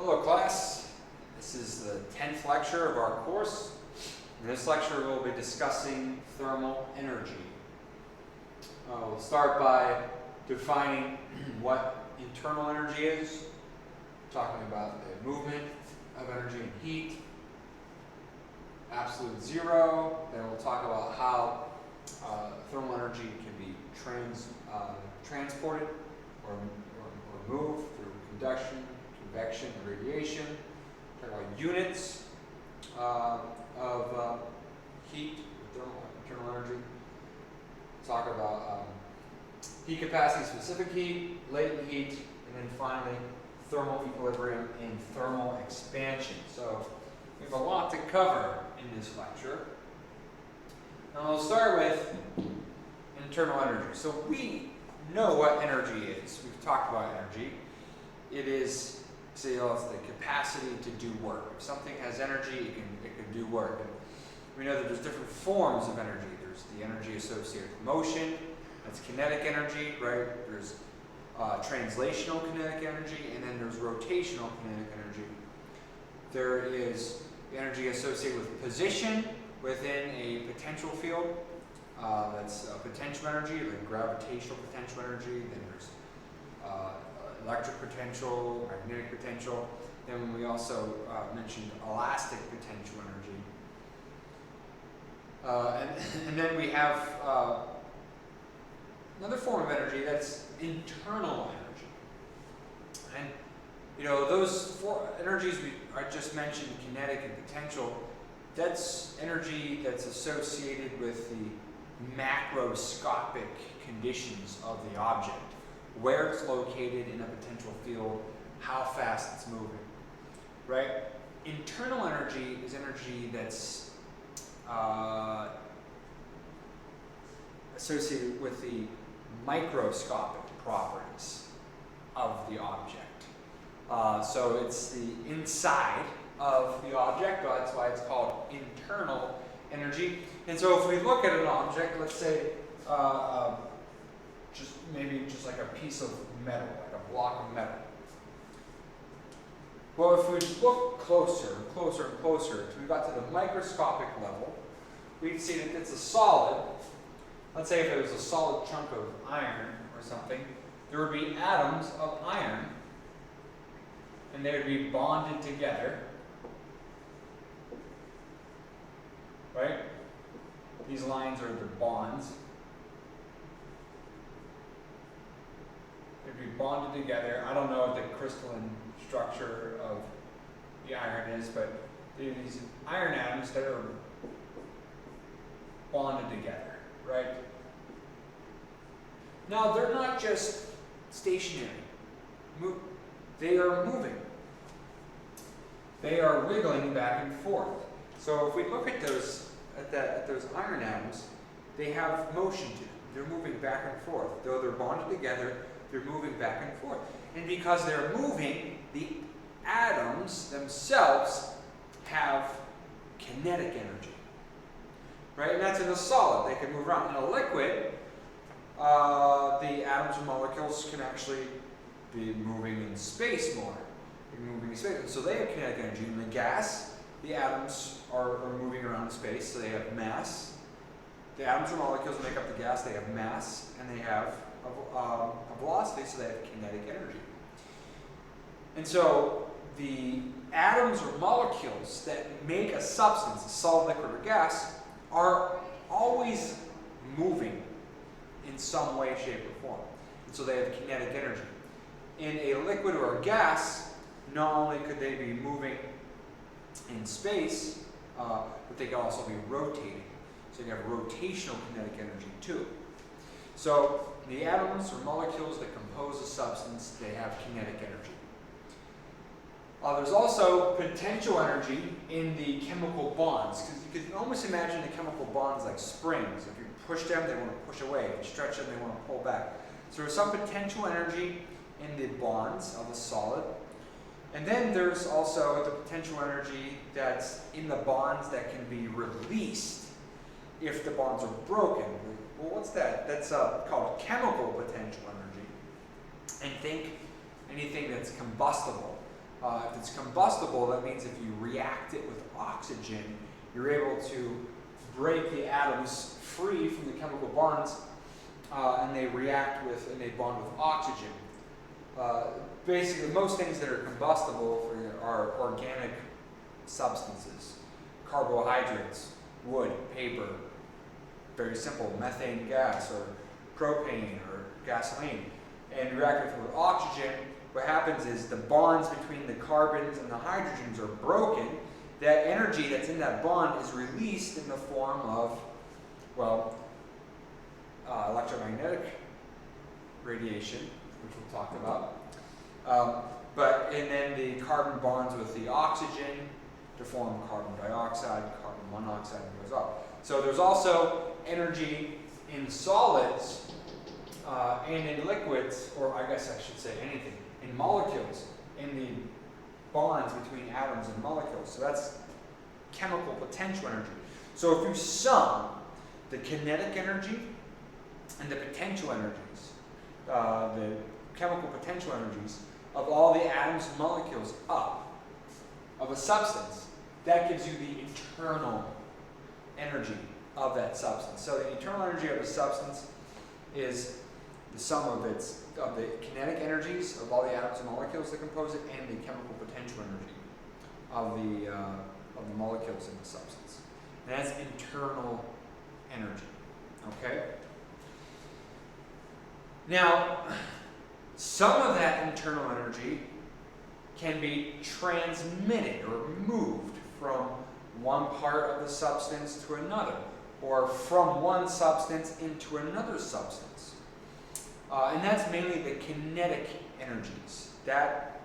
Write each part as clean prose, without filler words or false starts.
Hello class, this is the 10th lecture of our course. In this lecture we'll be discussing thermal energy. We'll start by defining what internal energy is, talking about the movement of energy and heat, absolute zero. Then we'll talk about how thermal energy can be transported or moved through conduction, convection, and radiation. Talk about units of heat, thermal internal energy. Talk about heat capacity, specific heat, latent heat, and then finally thermal equilibrium and thermal expansion. So we have a lot to cover in this lecture. And we'll start with internal energy. So we know what energy is. We've talked about energy. It is, it's the capacity to do work. If something has energy, it can do work. And we know that there's different forms of energy. There's the energy associated with motion. That's kinetic energy, right? There's translational kinetic energy, and then there's rotational kinetic energy. There is energy associated with position within a potential field. That's potential energy, like gravitational potential energy. Then there's electric potential, magnetic potential. Then we also mentioned elastic potential energy. And then we have another form of energy that's internal energy. And you know, those four energies I just mentioned, kinetic and potential, that's energy that's associated with the macroscopic conditions of the object, where it's located in a potential field, how fast it's moving, right? Internal energy is energy that's associated with the microscopic properties of the object. So it's the inside of the object, that's why it's called internal energy. And so if we look at an object, let's say just like a piece of metal, like a block of metal. Well, if we look closer and closer and closer until we got to the microscopic level, we'd see that it's a solid. Let's say if it was a solid chunk of iron or something, there would be atoms of iron, and they would be bonded together, right? These lines are the bonds. They'd be bonded together. I don't know what the crystalline structure of the iron is, but these iron atoms that are bonded together, right? Now, they're not just stationary. They are moving. They are wiggling back and forth. So if we look at those iron atoms, they have motion to them. They're moving back and forth. Though they're bonded together, they're moving back and forth. And because they're moving, the atoms themselves have kinetic energy. Right? And that's in a solid. They can move around. In a liquid, the atoms and molecules can actually be moving in space more. They're moving in space. And so they have kinetic energy. In the gas, the atoms are moving around in space, so they have mass. The atoms or molecules make up the gas, they have mass, and they have a velocity, so they have kinetic energy. And so the atoms or molecules that make a substance, a solid, liquid, or gas, are always moving in some way, shape, or form. And so they have kinetic energy. In a liquid or a gas, not only could they be moving in space, but they can also be rotating. So you have rotational kinetic energy too. So the atoms or molecules that compose a substance, they have kinetic energy. There's also potential energy in the chemical bonds, because you can almost imagine the chemical bonds like springs. If you push them, they want to push away. If you stretch them, they want to pull back. So there's some potential energy in the bonds of a solid. And then there's also the potential energy that's in the bonds that can be released if the bonds are broken. Well, what's that? That's called chemical potential energy. And think anything that's combustible, If it's combustible, that means if you react it with oxygen, you're able to break the atoms free from the chemical bonds, and they bond with oxygen. Basically, most things that are combustible are organic substances, carbohydrates, wood, paper, very simple, methane gas or propane or gasoline. And react with oxygen, what happens is the bonds between the carbons and the hydrogens are broken. That energy that's in that bond is released in the form of, well, electromagnetic radiation, which we'll talk about. And then the carbon bonds with the oxygen to form carbon dioxide, carbon monoxide, and goes up. So there's also energy in solids and in liquids, or I guess I should say anything, in molecules, in the bonds between atoms and molecules. So that's chemical potential energy. So if you sum the kinetic energy and the potential energies, the chemical potential energies of all the atoms and molecules up of a substance, that gives you the internal energy of that substance. So the internal energy of a substance is the sum of the kinetic energies of all the atoms and molecules that compose it, and the chemical potential energy of the molecules in the substance. And that's internal energy. Okay? Now, some of that internal energy can be transmitted or moved from one part of the substance to another, or from one substance into another substance. And that's mainly the kinetic energies, that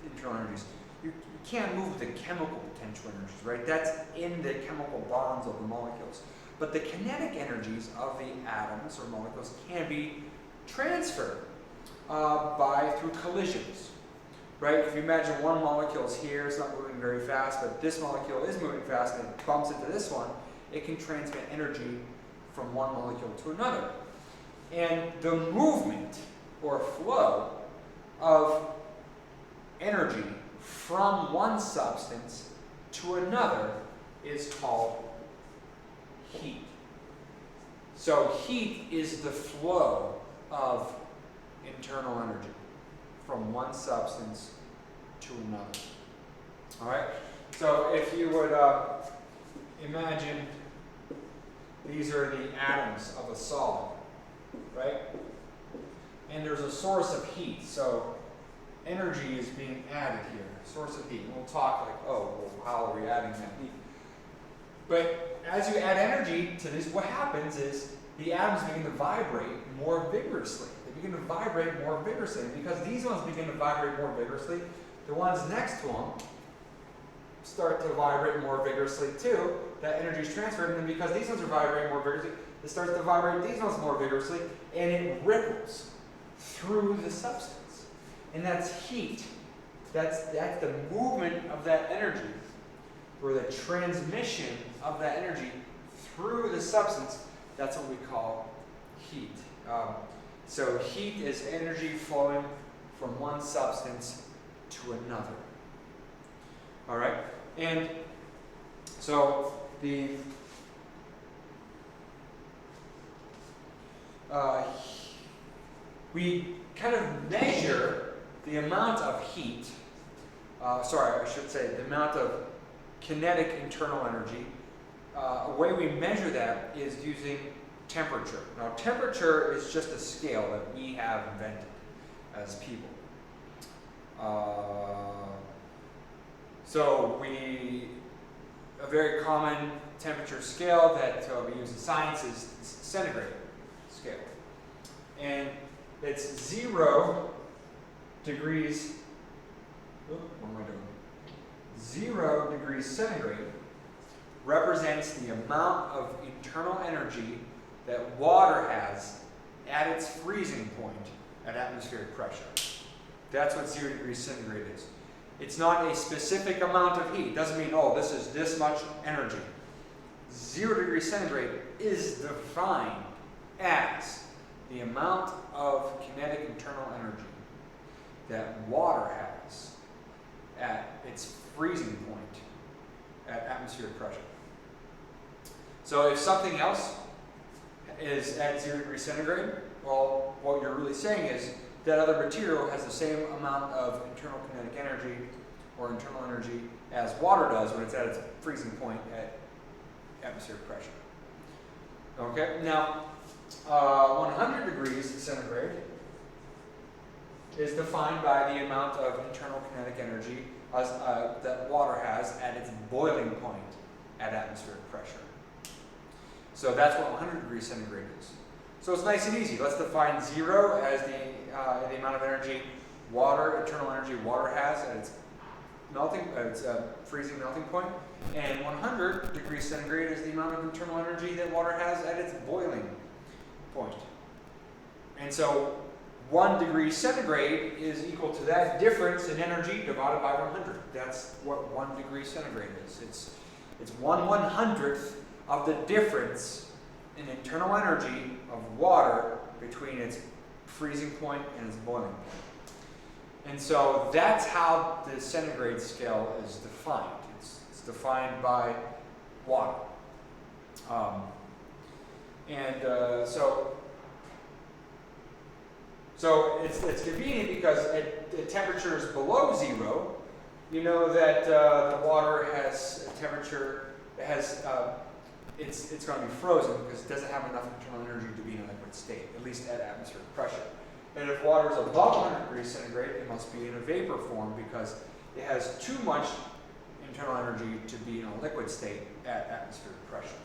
internal energies. You can't move the chemical potential energies, right? That's in the chemical bonds of the molecules. But the kinetic energies of the atoms or molecules can be transferred through collisions, right? If you imagine one molecule is here, it's not moving very fast, but this molecule is moving fast and it bumps into this one, it can transmit energy from one molecule to another. And the movement or flow of energy from one substance to another is called heat. So heat is the flow of internal energy from one substance to another. All right? So if you would imagine these are the atoms of a solid, right? And there's a source of heat. So energy is being added here, source of heat. And we'll talk like, oh, well, how are we adding that heat? But as you add energy to this, what happens is the atoms begin to vibrate more vigorously. They begin to vibrate more vigorously. And because these ones begin to vibrate more vigorously, the ones next to them start to vibrate more vigorously too. That energy is transferred, and then because these ones are vibrating more vigorously, it starts to vibrate these ones more vigorously, and it ripples through the substance. And that's heat. That's the movement of that energy, or the transmission of that energy through the substance. That's what we call heat. So heat is energy flowing from one substance to another. All right? And so we kind of measure the amount of heat, the amount of kinetic internal energy. A way we measure that is using temperature. Now, temperature is just a scale that we have invented as people. A very common temperature scale that we use in science is the centigrade scale. And it's 0 degrees, 0 degrees centigrade represents the amount of internal energy that water has at its freezing point at atmospheric pressure. That's what 0 degrees centigrade is. It's not a specific amount of heat. It doesn't mean, oh, this is this much energy. 0 degrees centigrade is defined as the amount of kinetic internal energy that water has at its freezing point at atmospheric pressure. So if something else is at 0 degrees centigrade, well, what you're really saying is that other material has the same amount of internal kinetic energy or internal energy as water does when it's at its freezing point at atmospheric pressure. Okay, now 100 degrees centigrade is defined by the amount of internal kinetic energy that water has at its boiling point at atmospheric pressure. So that's what 100 degrees centigrade is. So it's nice and easy. Let's define 0 as the amount of energy internal energy water has at its freezing melting point, and 100 degrees centigrade is the amount of internal energy that water has at its boiling point. And so 1 degree centigrade is equal to that difference in energy divided by 100. That's what 1 degree centigrade is. It's 1/100th of the difference in internal energy of water between its freezing point and its boiling point. And so that's how the centigrade scale is defined. It's defined by water. So it's convenient because at temperatures below 0, you know that the water has a temperature that has it's going to be frozen because it doesn't have enough internal energy to be in a liquid state, at least at atmospheric pressure. And if water is above 100 degrees centigrade, it must be in a vapor form because it has too much internal energy to be in a liquid state at atmospheric pressure.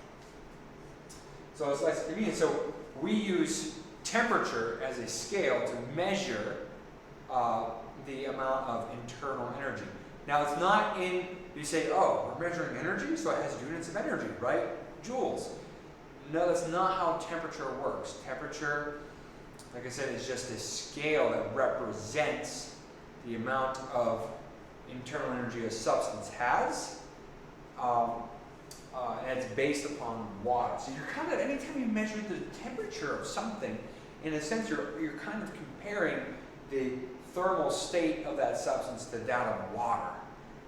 So it's less convenient. So we use temperature as a scale to measure the amount of internal energy. Now it's not you say, oh, we're measuring energy, so it has units of energy, right? Joules. No, that's not how temperature works. Temperature, like I said, is just a scale that represents the amount of internal energy a substance has, and it's based upon water. So you're kind of, anytime you measure the temperature of something, in a sense, you're kind of comparing the thermal state of that substance to that of water,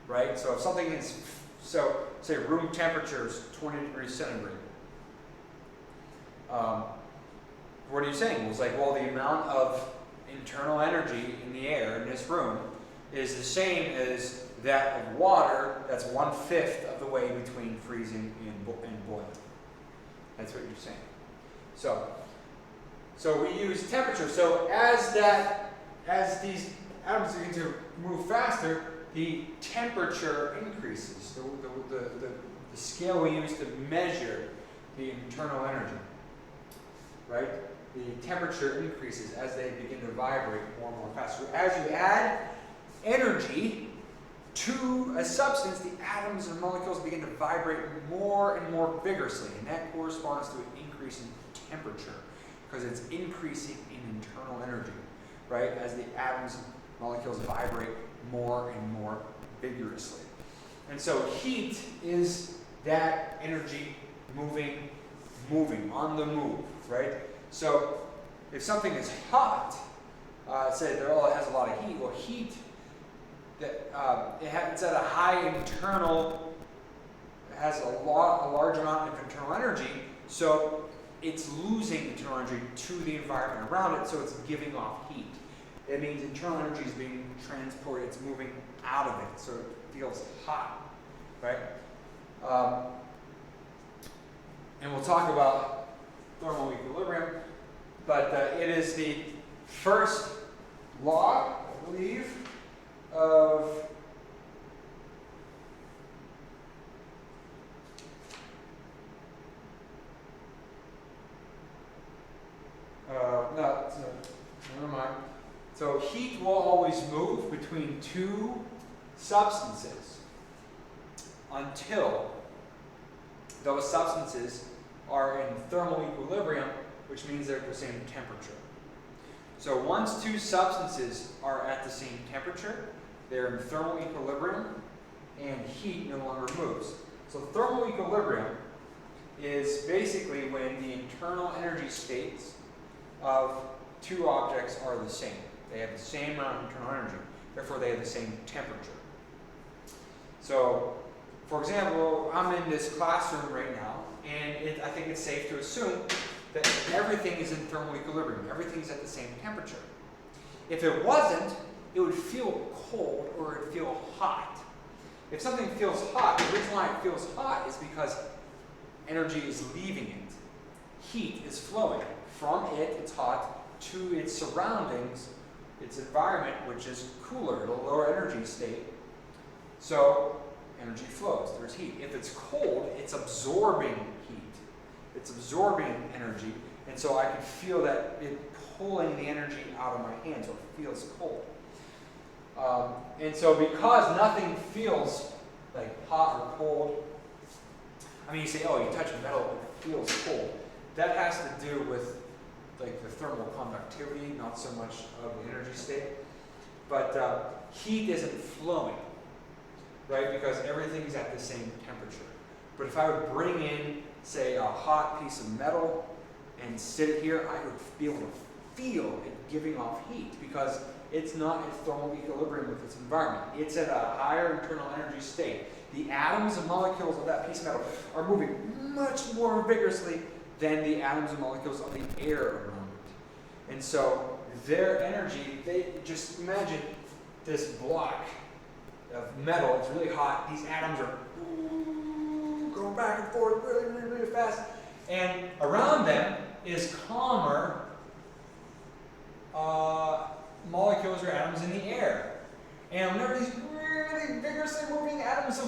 right? So if something is, say room temperature is 20 degrees centigrade. What are you saying? Well, it's like, well, the amount of internal energy in the air in this room is the same as that of water. That's 1/5 of the way between freezing and boiling. That's what you're saying. So we use temperature. So as these atoms begin to move faster, the temperature increases. The scale we use to measure the internal energy, right? The temperature increases as they begin to vibrate more and more fast. So as you add energy to a substance, the atoms and molecules begin to vibrate more and more vigorously, and that corresponds to an increase in temperature because it's increasing in internal energy, right? As the atoms and molecules vibrate more and more vigorously. And so heat is that energy moving on the move, right? So if something is hot, say it has a lot of heat. Well, heat it's at a high internal, it has a large amount of internal energy, so it's losing internal energy to the environment around it, so it's giving off heat. It means internal energy is being transported, it's moving out of it, so it feels hot, right? And we'll talk about thermal equilibrium, but it is the first law, I believe, of never mind. So heat will always move between two substances until those substances are in thermal equilibrium, which means they're at the same temperature. So once two substances are at the same temperature, they're in thermal equilibrium and heat no longer moves. So thermal equilibrium is basically when the internal energy states of two objects are the same. They have the same amount of internal energy, therefore they have the same temperature. So, for example, I'm in this classroom right now, and I think it's safe to assume that everything is in thermal equilibrium. Everything's at the same temperature. If it wasn't, it would feel cold or it would feel hot. If something feels hot, the reason why it feels hot is because energy is leaving it. Heat is flowing from it, it's hot, to its surroundings, its environment, which is cooler, at a lower energy state. So energy flows, there's heat. If it's cold, it's absorbing heat. It's absorbing energy, and so I can feel that it pulling the energy out of my hands, so it feels cold. And so because nothing feels like hot or cold, I mean, you say, oh, you touch metal, it feels cold. That has to do with like the thermal conductivity, not so much of the energy state. But heat isn't flowing, right? Because everything's at the same temperature. But if I would bring in, say, a hot piece of metal and sit it here, I would be able to feel it giving off heat because it's not in thermal equilibrium with its environment. It's at a higher internal energy state. The atoms and molecules of that piece of metal are moving much more vigorously than the atoms and molecules of the air around it. And so their energy, they just imagine this block of metal, it's really hot, these atoms are going back and forth really, really, really fast. And around them is calmer molecules or atoms in the air. And whenever these really vigorously moving atoms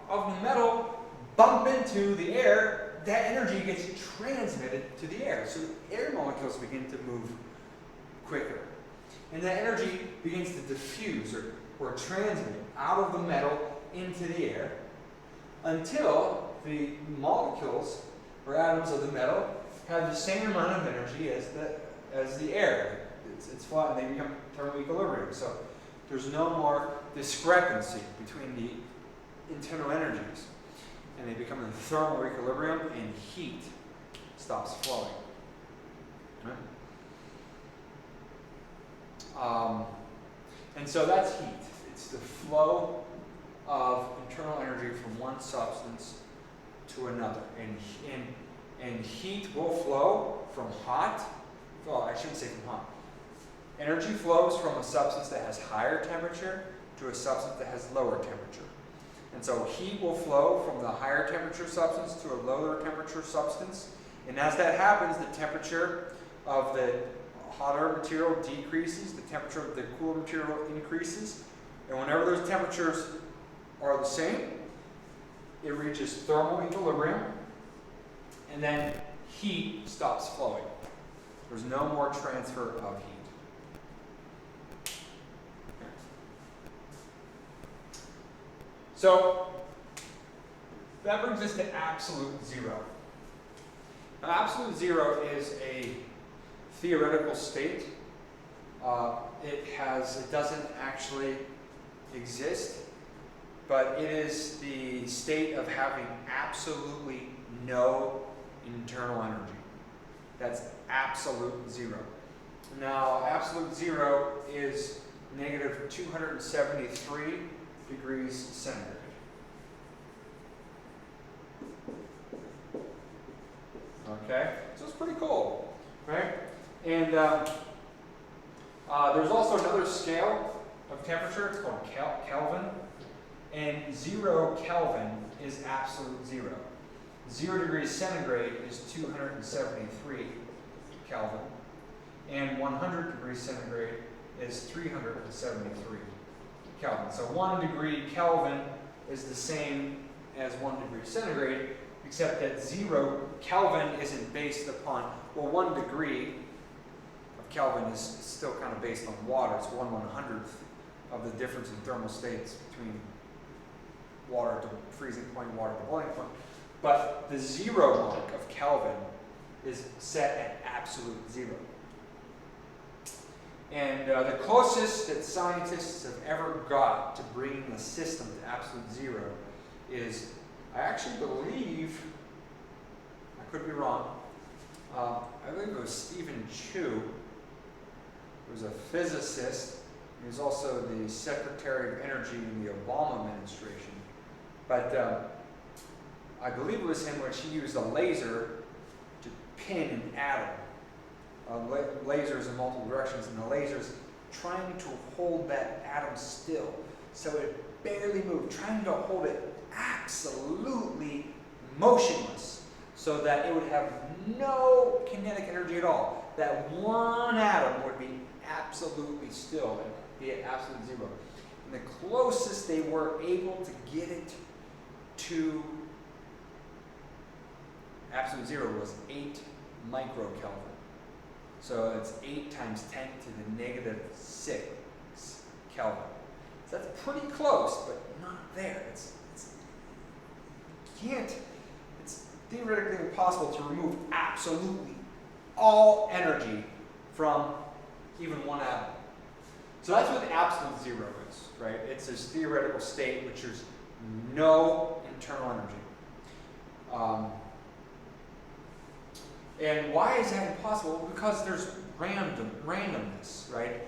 of metal bump into the air, that energy gets transmitted to the air. So the air molecules begin to move quicker. And that energy begins to diffuse or transmit out of the metal into the air until the molecules or atoms of the metal have the same amount of energy as the air. It's flat and they become thermal equilibrium. So there's no more discrepancy between the internal energies. And they become in thermal equilibrium and heat stops flowing. Right? And so that's heat. It's the flow of internal energy from one substance to another. And heat will flow from hot. Well, I shouldn't say from hot. Energy flows from a substance that has higher temperature to a substance that has lower temperature. And so heat will flow from the higher temperature substance to a lower temperature substance. And as that happens, the temperature of the hotter material decreases, the temperature of the cooler material increases. And whenever those temperatures are the same, it reaches thermal equilibrium, and then heat stops flowing. There's no more transfer of heat. So that brings us to absolute zero. Now, absolute zero is a theoretical state. It doesn't actually exist, but it is the state of having absolutely no internal energy. That's absolute zero. Now, absolute zero is negative 273 degrees centigrade. Okay, so it's pretty cold, right? And there's also another scale of temperature. It's called Kelvin. And 0 Kelvin is absolute zero. 0 degrees centigrade is 273 Kelvin. And 100 degrees centigrade is 373 Kelvin. So 1 degree Kelvin is the same as 1 degree centigrade, except that 0 Kelvin isn't based upon, well, 1 degree of Kelvin is still kind of based on water. It's 1/100th of the difference in thermal states between water to freezing point, water to boiling point. But the 0 mark of Kelvin is set at absolute zero. And the closest that scientists have ever got to bringing the system to absolute zero is, I actually believe, I could be wrong, I believe it was Stephen Chu, who was a physicist He was also the Secretary of Energy in the Obama administration. But I believe it was him when he used a laser to pin an atom. Lasers in multiple directions, and the laser's trying to hold that atom still so it barely moved, trying to hold it absolutely motionless so that it would have no kinetic energy at all. That one atom would be absolutely still and be at absolute zero. And the closest they were able to get it to absolute zero was 8 microkelvin. So it's 8 times 10 to the negative 6 Kelvin. So that's pretty close, but not there. It's theoretically impossible to remove absolutely all energy from even one atom. So that's what the absolute zero is, right? It's this theoretical state which there's no internal energy. And why is that impossible? Because there's randomness, right?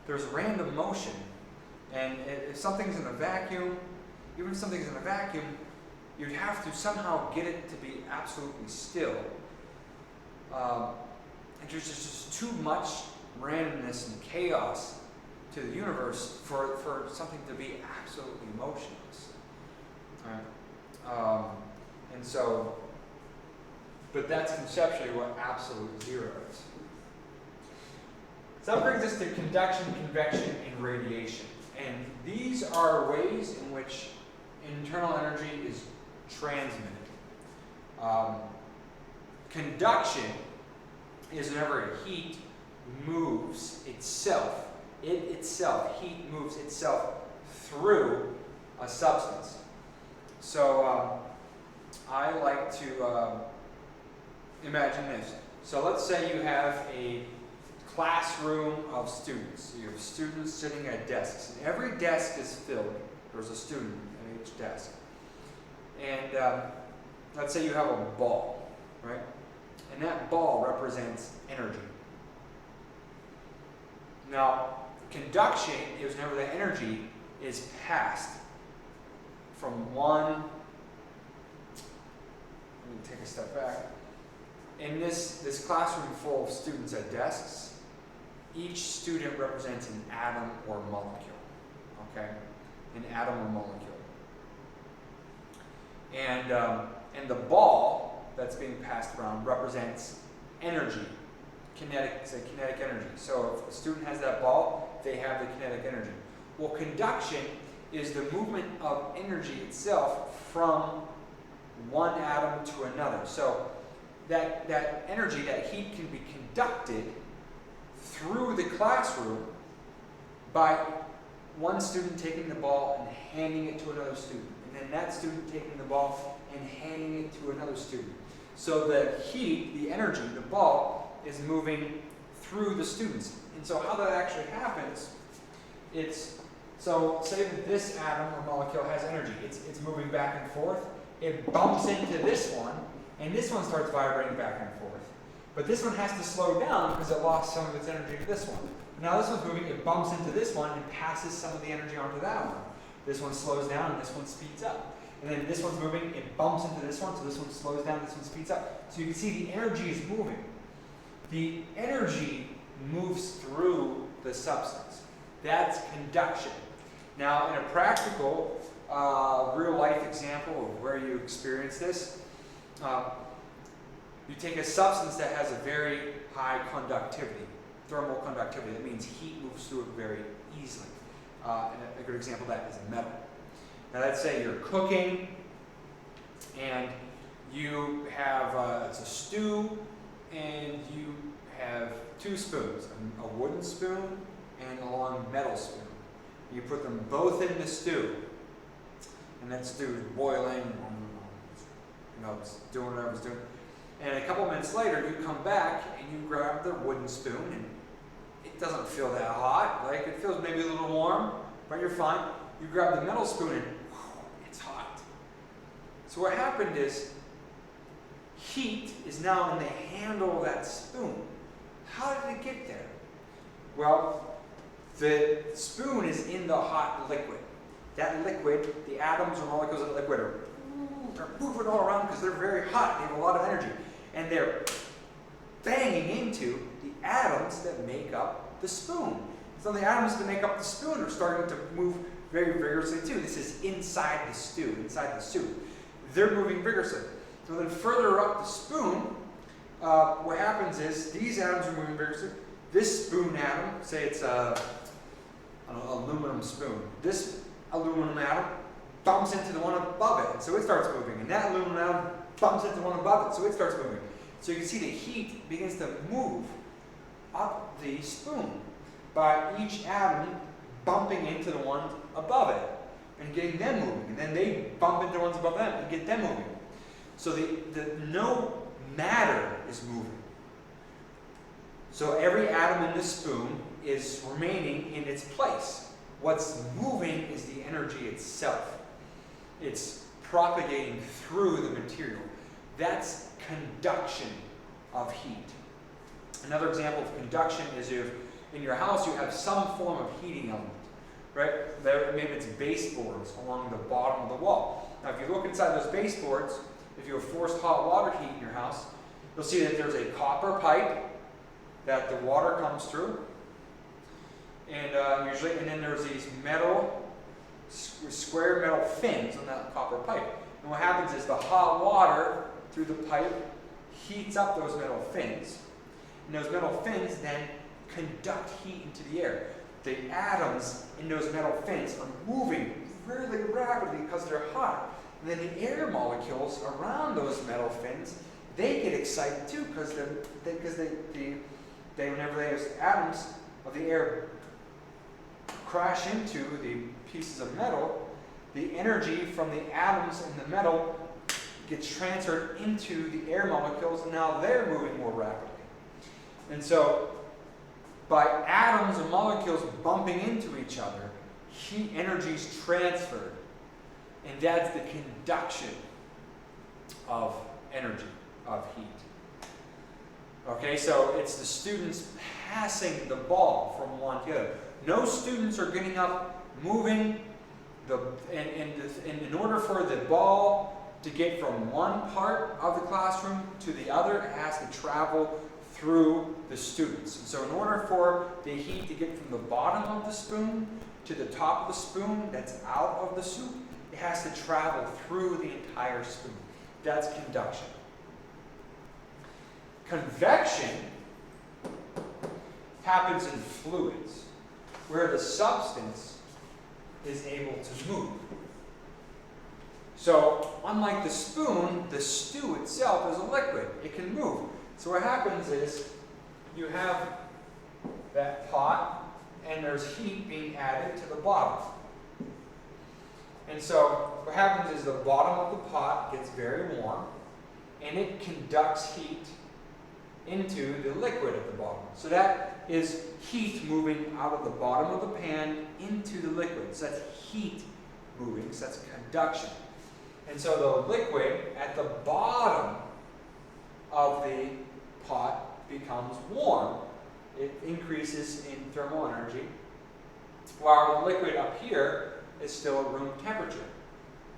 There's random motion. And if something's in a vacuum, even if something's in a vacuum, you'd have to somehow get it to be absolutely still. And there's just too much randomness and chaos to the universe for something to be absolutely motionless. Right? And so, but that's conceptually what absolute zero is. So that brings us to conduction, convection, and radiation. And these are ways in which internal energy is transmitted. Conduction is whenever heat moves itself, heat moves itself through a substance. So I like to imagine this. So let's say you have a classroom of students. You have students sitting at desks. And every desk is filled. There's a student at each desk. And let's say you have a ball, right? And that ball represents energy. Now, conduction is whenever the energy is passed from one. Let me take a step back. In this classroom full of students at desks, each student represents an atom or molecule. Okay? An atom or molecule. And the ball that's being passed around represents energy. Kinetic energy. So if a student has that ball, they have the kinetic energy. Well, conduction is the movement of energy itself from one atom to another. So that energy, that heat, can be conducted through the classroom by one student taking the ball and handing it to another student, and then that student taking the ball and handing it to another student. So the heat, the energy, the ball, is moving through the students. And so how that actually happens, so say that this atom or molecule has energy. It's moving back and forth. It bumps into this one, and this one starts vibrating back and forth. But this one has to slow down because it lost some of its energy to this one. Now this one's moving, it bumps into this one and passes some of the energy onto that one. This one slows down and this one speeds up. And then this one's moving, it bumps into this one, so this one slows down, this one speeds up. So you can see the energy is moving. The energy moves through the substance. That's conduction. Now, in a practical, real-life example of where you experience this, you take a substance that has a very high conductivity, thermal conductivity. That means heat moves through it very easily. And a good example of that is metal. Now, let's say you're cooking, and you have it's a stew, and you have 2 spoons, a wooden spoon and a long metal spoon. You put them both in the stew, and that stew is boiling, it's doing whatever it's doing. And a couple minutes later, you come back and you grab the wooden spoon, and it doesn't feel that hot. Like, it feels maybe a little warm, but you're fine. You grab the metal spoon and it's hot. So what happened is heat is now in the handle of that spoon. How did it get there? Well, The spoon is in the hot liquid. That liquid, the atoms or molecules of the liquid are moving all around because they're very hot. They have a lot of energy. And they're banging into the atoms that make up the spoon. So the atoms that make up the spoon are starting to move very vigorously too. This is inside the stew, inside the soup. They're moving vigorously. So then further up the spoon, what happens is these atoms are moving vigorously. This spoon atom, say it's an aluminum spoon. This aluminum atom bumps into the one above it, and so it starts moving. And that aluminum atom bumps into the one above it, so it starts moving. So you can see the heat begins to move up the spoon by each atom bumping into the ones above it and getting them moving. And then they bump into the ones above them and get them moving. So no matter is moving. So every atom in the spoon is remaining in its place. What's moving is the energy itself. It's propagating through the material. That's conduction of heat. Another example of conduction is if in your house you have some form of heating element, right? Maybe it's baseboards along the bottom of the wall. Now if you look inside those baseboards, if you have forced hot water heat in your house, you'll see that there's a copper pipe that the water comes through, and and then there's these square metal fins on that copper pipe. And what happens is the hot water through the pipe heats up those metal fins, and those metal fins then conduct heat into the air. The atoms in those metal fins are moving really rapidly because they're hot. And then the air molecules around those metal fins, they get excited too because whenever those atoms of the air crash into the pieces of metal, the energy from the atoms in the metal gets transferred into the air molecules, and now they're moving more rapidly. And so, by atoms and molecules bumping into each other, heat energy is transferred. And that's the conduction of energy, of heat. Okay, so it's the students passing the ball from one to the other. No students are getting up, moving, in order for the ball to get from one part of the classroom to the other, it has to travel through the students. And so in order for the heat to get from the bottom of the spoon to the top of the spoon that's out of the soup, it has to travel through the entire spoon. That's conduction. Convection happens in fluids, where the substance is able to move. So, unlike the spoon, the stew itself is a liquid. It can move. So what happens is, you have that pot, and there's heat being added to the bottom. And so, what happens is the bottom of the pot gets very warm, and it conducts heat into the liquid at the bottom. So that is heat moving out of the bottom of the pan into the liquid. So that's heat moving, so that's conduction. And so the liquid at the bottom of the pot becomes warm. It increases in thermal energy, while the liquid up here is still at room temperature.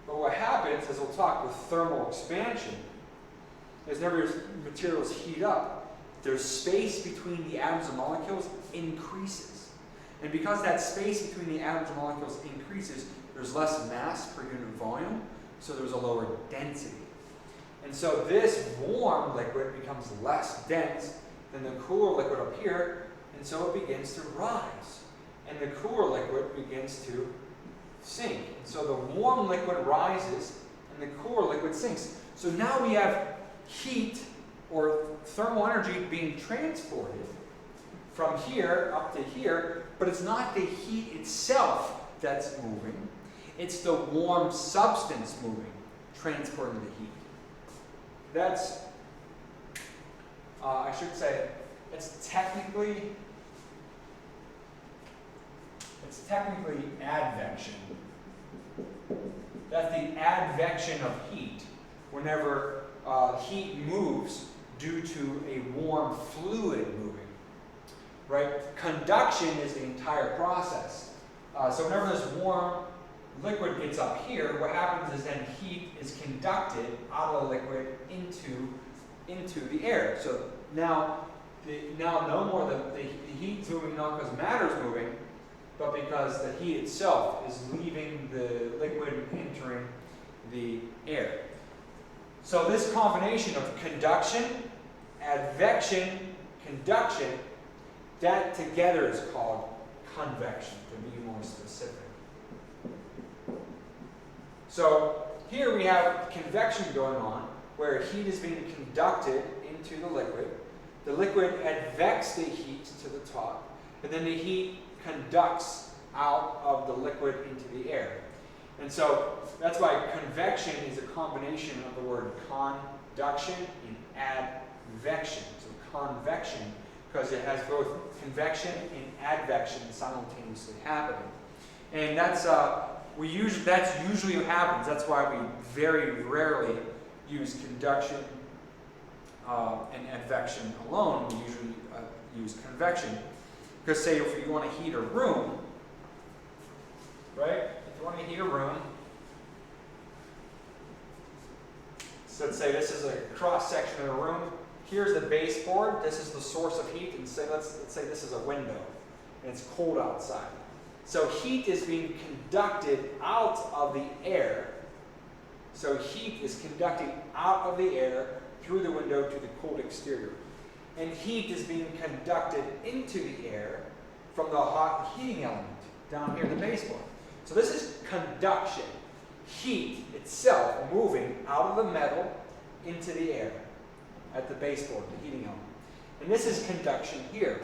But what happens, as we'll talk with thermal expansion, is whenever materials heat up, there's space between the atoms and molecules increases. And because that space between the atoms and molecules increases, there's less mass per unit volume, so there's a lower density. And so this warm liquid becomes less dense than the cooler liquid up here, and so it begins to rise. And the cooler liquid begins to sink. And so the warm liquid rises, and the cooler liquid sinks. So now we have heat or thermal energy being transported from here up to here, but it's not the heat itself that's moving, it's the warm substance moving, transporting the heat. That's, I should say, it's technically advection. That's the advection of heat, whenever heat moves due to a warm fluid moving. right? Conduction is the entire process. So whenever this warm liquid gets up here, what happens is then heat is conducted out of the liquid into the air. So now no more the heat's moving not because matter is moving, but because the heat itself is leaving the liquid and entering the air. So this combination of conduction, advection, conduction, that together is called convection, to be more specific. So here we have convection going on, where heat is being conducted into the liquid. The liquid advects the heat to the top, and then the heat conducts out of the liquid into the air. And so that's why convection is a combination of the word conduction and advection. So convection, because it has both convection and advection simultaneously happening. And that's usually what happens. That's why we very rarely use conduction and advection alone. We usually use convection. Because say if you want to heat a room, right? If you want to heat a room, so let's say this is a cross section of the room. Here's the baseboard. This is the source of heat, and let's say this is a window, and it's cold outside. So heat is being conducted out of the air. So heat is conducting out of the air through the window to the cold exterior. And heat is being conducted into the air from the hot heating element down here in the baseboard. So this is conduction. Heat itself moving out of the metal into the air at the baseboard, the heating element. And this is conduction here.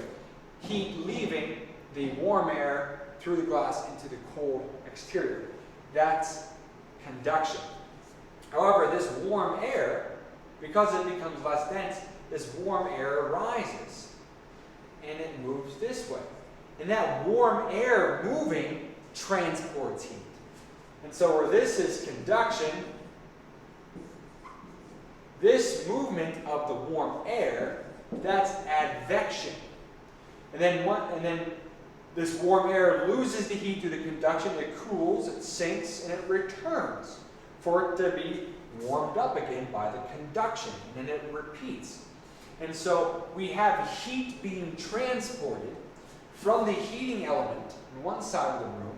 Heat leaving the warm air through the glass into the cold exterior. That's conduction. However, this warm air, because it becomes less dense, this warm air rises and it moves this way. And that warm air moving transports heat. And so where this is conduction, this movement of the warm air, that's advection. And then this warm air loses the heat through the conduction, it cools, it sinks, and it returns for it to be warmed up again by the conduction, and then it repeats. And so we have heat being transported from the heating element on one side of the room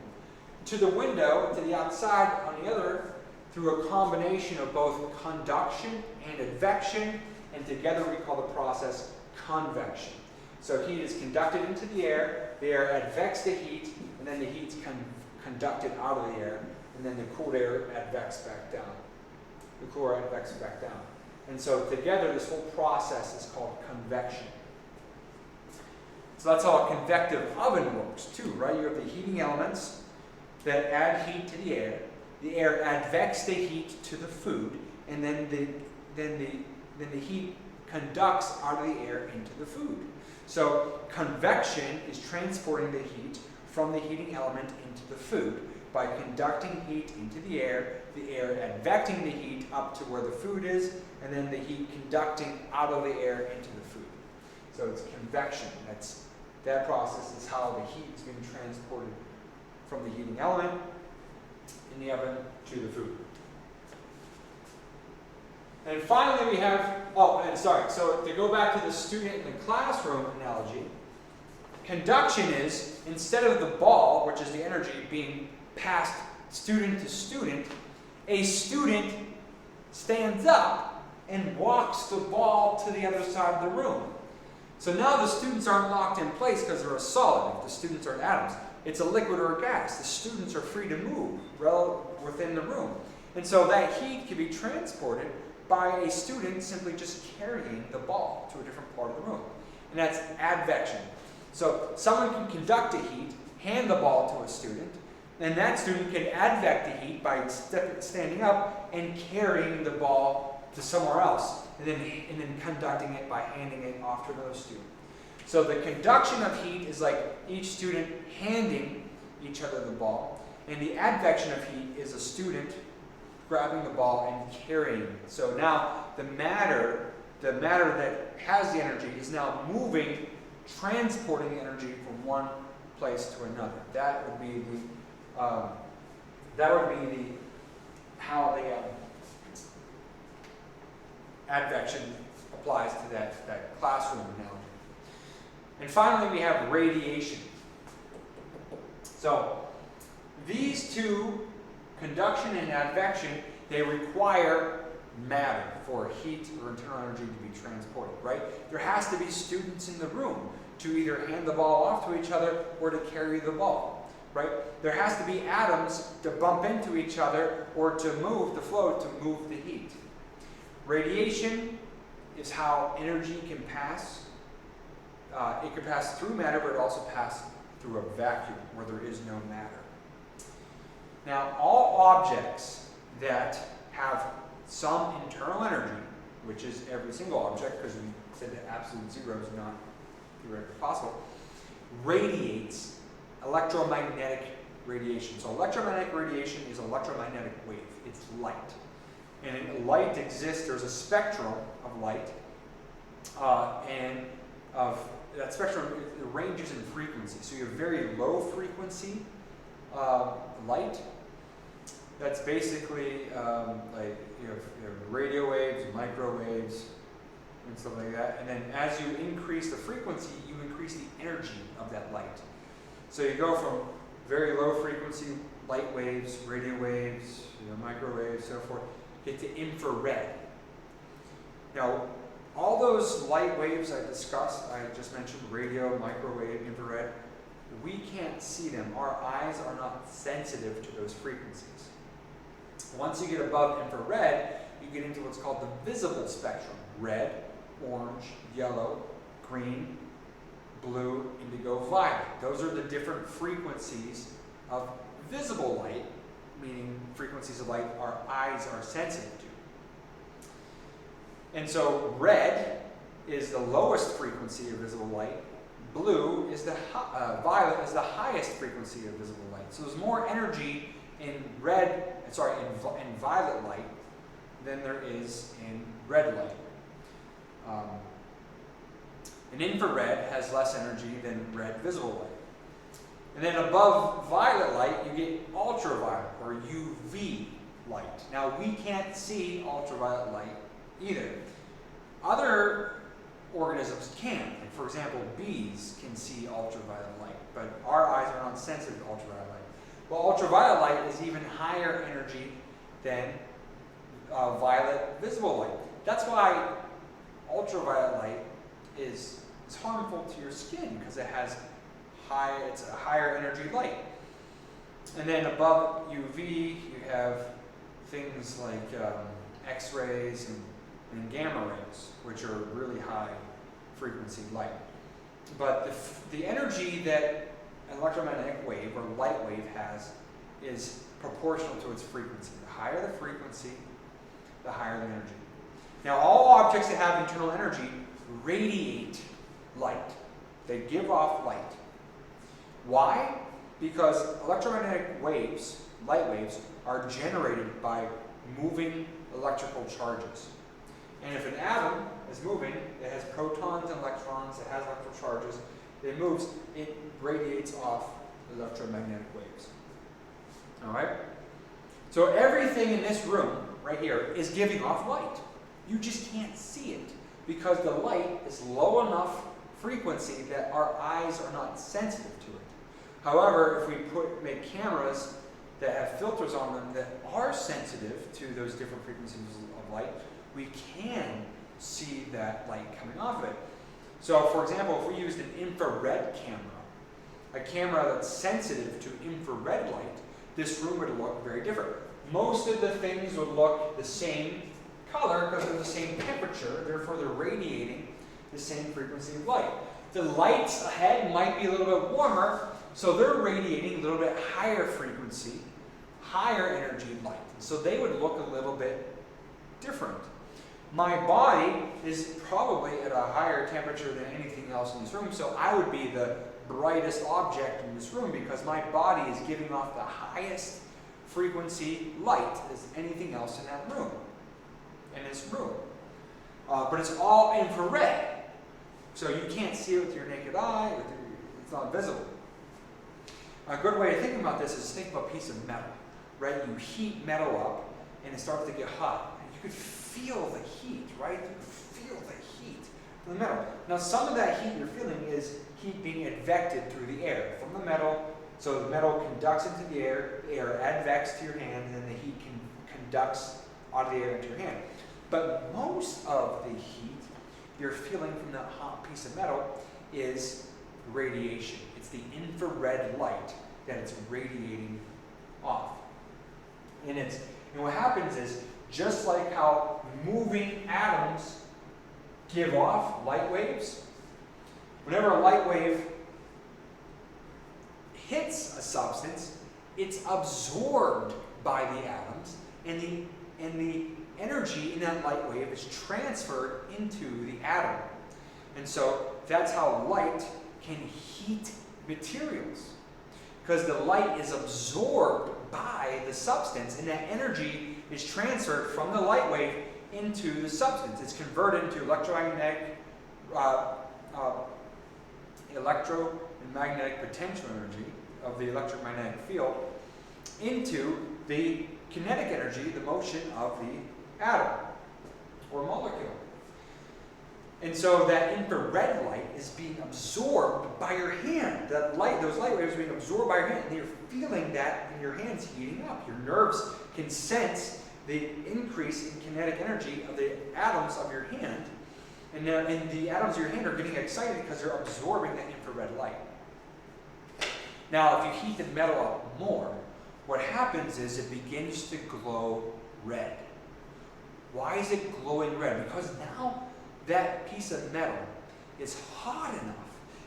to the window, to the outside on the other, through a combination of both conduction and advection, and together we call the process convection. So heat is conducted into the air advects the heat, and then the heat's conducted out of the air, and then the cooled air advects back down. The cool air advects back down. And so together this whole process is called convection. So that's how a convective oven works too, right? You have the heating elements that add heat to the air advects the heat to the food, and then the heat conducts out of the air into the food. So convection is transporting the heat from the heating element into the food by conducting heat into the air advecting the heat up to where the food is, and then the heat conducting out of the air into the food. So it's convection. That process is how the heat is being transported from the heating element in the oven to the food. And finally we have, so to go back to the student in the classroom analogy, conduction is, instead of the ball, which is the energy being passed student to student, a student stands up and walks the ball to the other side of the room. So now the students aren't locked in place because they're a solid. If the students are atoms, it's a liquid or a gas. The students are free to move within the room. And so that heat can be transported by a student simply just carrying the ball to a different part of the room. And that's advection. So someone can conduct the heat, hand the ball to a student, and that student can advect the heat by standing up and carrying the ball to somewhere else, and then conducting it by handing it off to another student. So the conduction of heat is like each student handing each other the ball, and the advection of heat is a student grabbing the ball and carrying it. So now the matter that has the energy is now moving transporting energy from one place to another. That would be how the advection applies to that classroom analogy. And finally, we have radiation. So these two, conduction and advection, they require matter for heat or internal energy to be transported, right? There has to be students in the room to either hand the ball off to each other or to carry the ball, right? There has to be atoms to bump into each other or to move the flow, to move the heat. Radiation is how energy can pass. It can pass through matter, but it also pass through a vacuum where there is no matter. Now, all objects that have some internal energy, which is every single object, because we said that absolute zero is not theoretically possible, radiates electromagnetic radiation. So electromagnetic radiation is electromagnetic wave. It's light. And light exists, there's a spectrum of light, and of that spectrum, it ranges in frequency. So you have very low frequency light. That's basically like you have radio waves, microwaves, and stuff like that. And then as you increase the frequency, you increase the energy of that light. So you go from very low frequency light waves, radio waves, microwaves, so forth, get to infrared. Now, all those light waves I discussed, I just mentioned radio, microwave, infrared, we can't see them. Our eyes are not sensitive to those frequencies. Once you get above infrared, you get into what's called the visible spectrum. Red, orange, yellow, green, blue, indigo, violet. Those are the different frequencies of visible light, meaning frequencies of light our eyes are sensitive to. And so red is the lowest frequency of visible light. Blue is violet is the highest frequency of visible light. So there's more energy in in violet light than there is in red light. And infrared has less energy than red visible light. And then above violet light, you get ultraviolet or UV light. Now we can't see ultraviolet light either. Other organisms can. Like for example, bees can see ultraviolet light, but our eyes are not sensitive to ultraviolet light. Well, ultraviolet light is even higher energy than violet visible light. That's why ultraviolet light is harmful to your skin, because it's a higher energy light. And then above UV, you have things like X-rays and gamma rays, which are really high frequency light. But the energy that an electromagnetic wave or light wave has is proportional to its frequency. The higher the frequency, the higher the energy. Now, all objects that have internal energy radiate light. They give off light. Why? Because electromagnetic waves, light waves, are generated by moving electrical charges. And if an atom is moving, it has protons and electrons, it has electrical charges, it moves, it radiates off electromagnetic waves. Alright? So everything in this room, right here, is giving off light. You just can't see it because the light is low enough frequency that our eyes are not sensitive to it. However, if we make cameras that have filters on them that are sensitive to those different frequencies of light, we can see that light coming off of it. So, for example, if we used an infrared camera, a camera that's sensitive to infrared light, this room would look very different. Most of the things would look the same color because they're the same temperature, therefore they're radiating the same frequency of light. The lights ahead might be a little bit warmer, so they're radiating a little bit higher frequency, higher energy light. So they would look a little bit different. My body is probably at a higher temperature than anything else in this room, so I would be the brightest object in this room because my body is giving off the highest frequency light as anything else in that room, in this room. But it's all infrared. So you can't see it with your naked eye, it's not visible. A good way of thinking about this is think of a piece of metal, right? You heat metal up and it starts to get hot. And you could feel the heat, right? You could feel the heat from the metal. Now some of that heat you're feeling is heat being advected through the air from the metal. So the metal conducts into the air advects to your hand, and then the heat conducts out of the air into your hand. But most of the heat you're feeling from that hot piece of metal is radiation. It's the infrared light that it's radiating off. And what happens is, just like how moving atoms give off light waves, whenever a light wave hits a substance, it's absorbed by the atoms, and the energy in that light wave is transferred into the atom. And so that's how light can heat materials, because the light is absorbed by the substance, and that energy is transferred from the light wave into the substance. It's converted into electromagnetic potential energy of the electromagnetic field into the kinetic energy, the motion of the atom or molecule. And so that infrared light is being absorbed by your hand. Those light waves are being absorbed by your hand, and you're feeling that in your hands heating up. Your nerves can sense the increase in kinetic energy of the atoms of your hand, and the atoms of your hand are getting excited because they're absorbing that infrared light. Now, if you heat the metal up more, what happens is it begins to glow red. Why is it glowing red? Because now that piece of metal is hot enough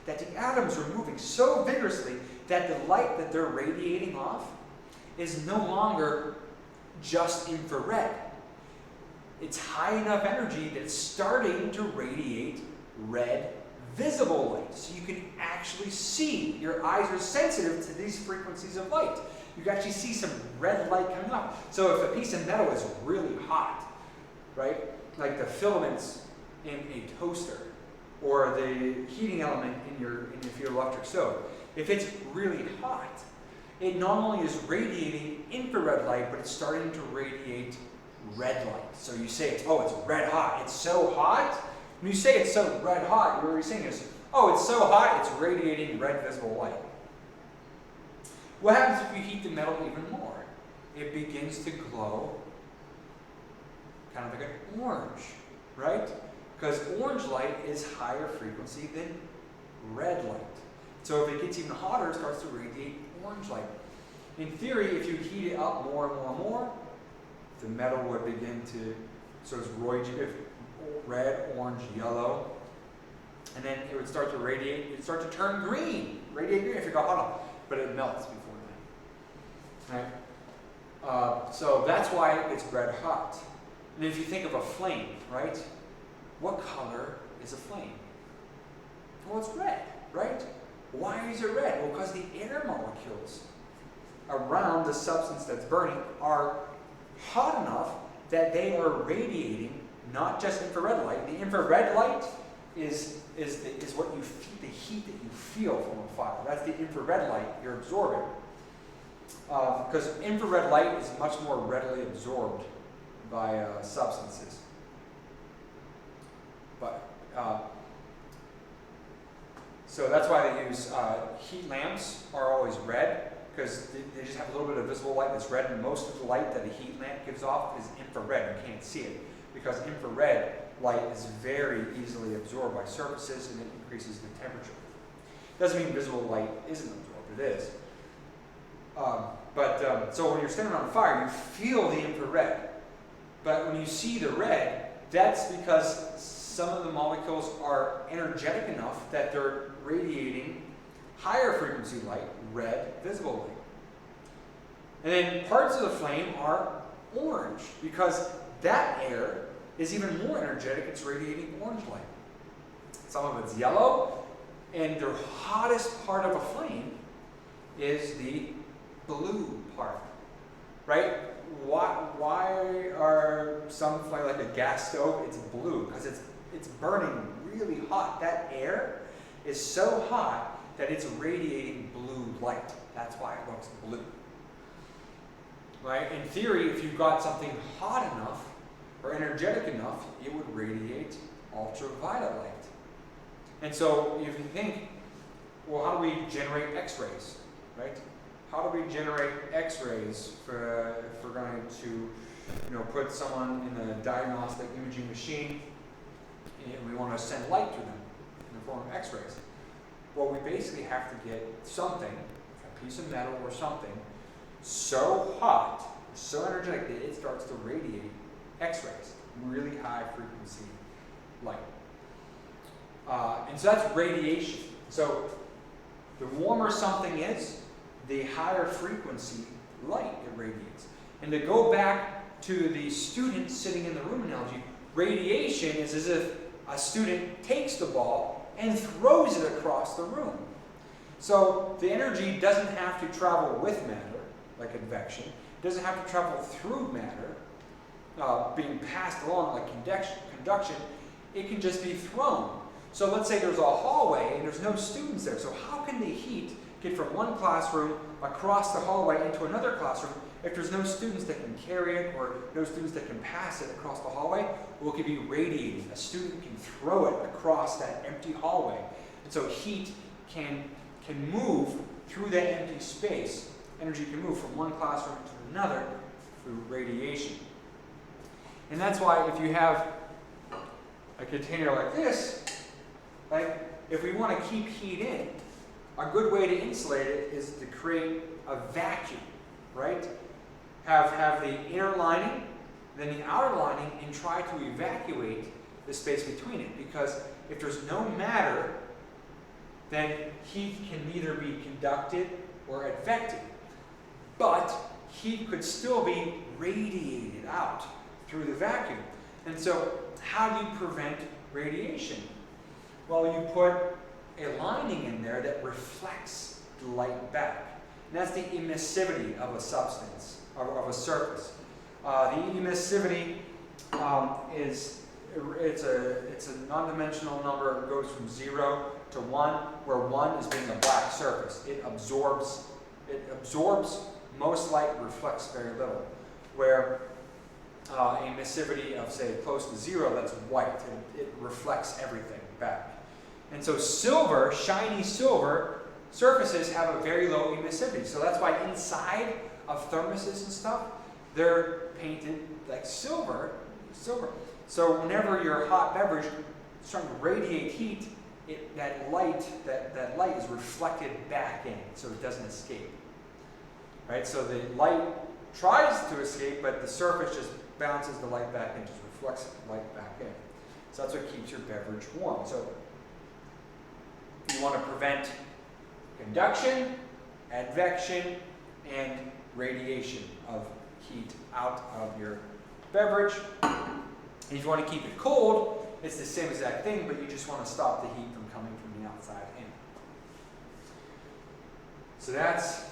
that the atoms are moving so vigorously that the light that they're radiating off is no longer just infrared. It's high enough energy that it's starting to radiate red visible light. So you can actually see. Your eyes are sensitive to these frequencies of light. You can actually see some red light coming up. So if a piece of metal is really hot, right, like the filaments in a toaster or the heating element in your electric stove, if it's really hot, it not only is radiating infrared light, but it's starting to radiate red light. So you say, it's red hot. It's so hot. When you say it's so red hot, what you're saying is, it's so hot, it's radiating red visible light. What happens if you heat the metal even more? It begins to glow kind of like an orange, right? Because orange light is higher frequency than red light. So if it gets even hotter, it starts to radiate orange light. In theory, if you heat it up more and more and more, the metal would begin to sort of red, orange, yellow, and then it would start to radiate. It would start to turn green, radiate green if it got hot enough, but it melts before then. Right? So that's why it's red hot. And if you think of a flame, right? What color is a flame? Well, it's red, right? Why is it red? Well, because the air molecules around the substance that's burning are hot enough that they are radiating not just infrared light. The infrared light is what you feel, the heat that you feel from a fire. That's the infrared light you're absorbing. Because infrared light is much more readily absorbed by substances. But so that's why they use heat lamps are always red, because they just have a little bit of visible light that's red, and most of the light that a heat lamp gives off is infrared. You can't see it because infrared light is very easily absorbed by surfaces, and it increases the temperature. Doesn't mean visible light isn't absorbed, it is. So when you're standing on fire, you feel the infrared. But when you see the red, that's because some of the molecules are energetic enough that they're radiating higher frequency light, red visible light. And then parts of the flame are orange, because that air is even more energetic. It's radiating orange light. Some of it's yellow, and the hottest part of a flame is the blue part, right? Why are some flame, like a gas stove, it's blue? Because it's burning really hot. That air is so hot that it's radiating blue light. That's why it looks blue. Right? In theory, if you've got something hot enough or energetic enough, it would radiate ultraviolet light. And so if you think, well, how do we generate X-rays, right? How do we generate X-rays if we're going to, put someone in a diagnostic imaging machine and we want to send light to them in the form of X-rays? Well, we basically have to get something, a piece of metal or something, so hot, so energetic that it starts to radiate X-rays, really high frequency light. And so that's radiation. So the warmer something is, the higher frequency light it radiates. And to go back to the student sitting in the room analogy, radiation is as if a student takes the ball and throws it across the room. So the energy doesn't have to travel with matter, like convection. It doesn't have to travel through matter, being passed along like conduction. It can just be thrown. So let's say there's a hallway and there's no students there. So how can the heat get from one classroom across the hallway into another classroom if there's no students that can carry it or no students that can pass it across the hallway? Well, it can be radiating. A student can throw it across that empty hallway. And so heat can move through that empty space. Energy can move from one classroom to another through radiation. And that's why if you have a container like this, like if we want to keep heat in, a good way to insulate it is to create a vacuum, right? Have the inner lining, then the outer lining, and try to evacuate the space between it. Because if there's no matter, then heat can neither be conducted or advected. But heat could still be radiated out through the vacuum. And so how do you prevent radiation? Well, you put a lining in there that reflects the light back. And that's the emissivity of a substance, of a surface. The emissivity it's a non-dimensional number. It goes from 0 to 1, where 1 is being a black surface. It absorbs most light, reflects very little. Where emissivity of, say, close to 0, that's white. It reflects everything back. And so silver, shiny silver surfaces have a very low emissivity. So that's why inside of thermoses and stuff, they're painted like silver. So whenever your hot beverage is trying to radiate heat, that light is reflected back in, so it doesn't escape. Right? So the light tries to escape, but the surface just bounces the light back in, just reflects the light back in. So that's what keeps your beverage warm. So you want to prevent conduction, advection, and radiation of heat out of your beverage. And if you want to keep it cold, it's the same exact thing, but you just want to stop the heat from coming from the outside in. So that's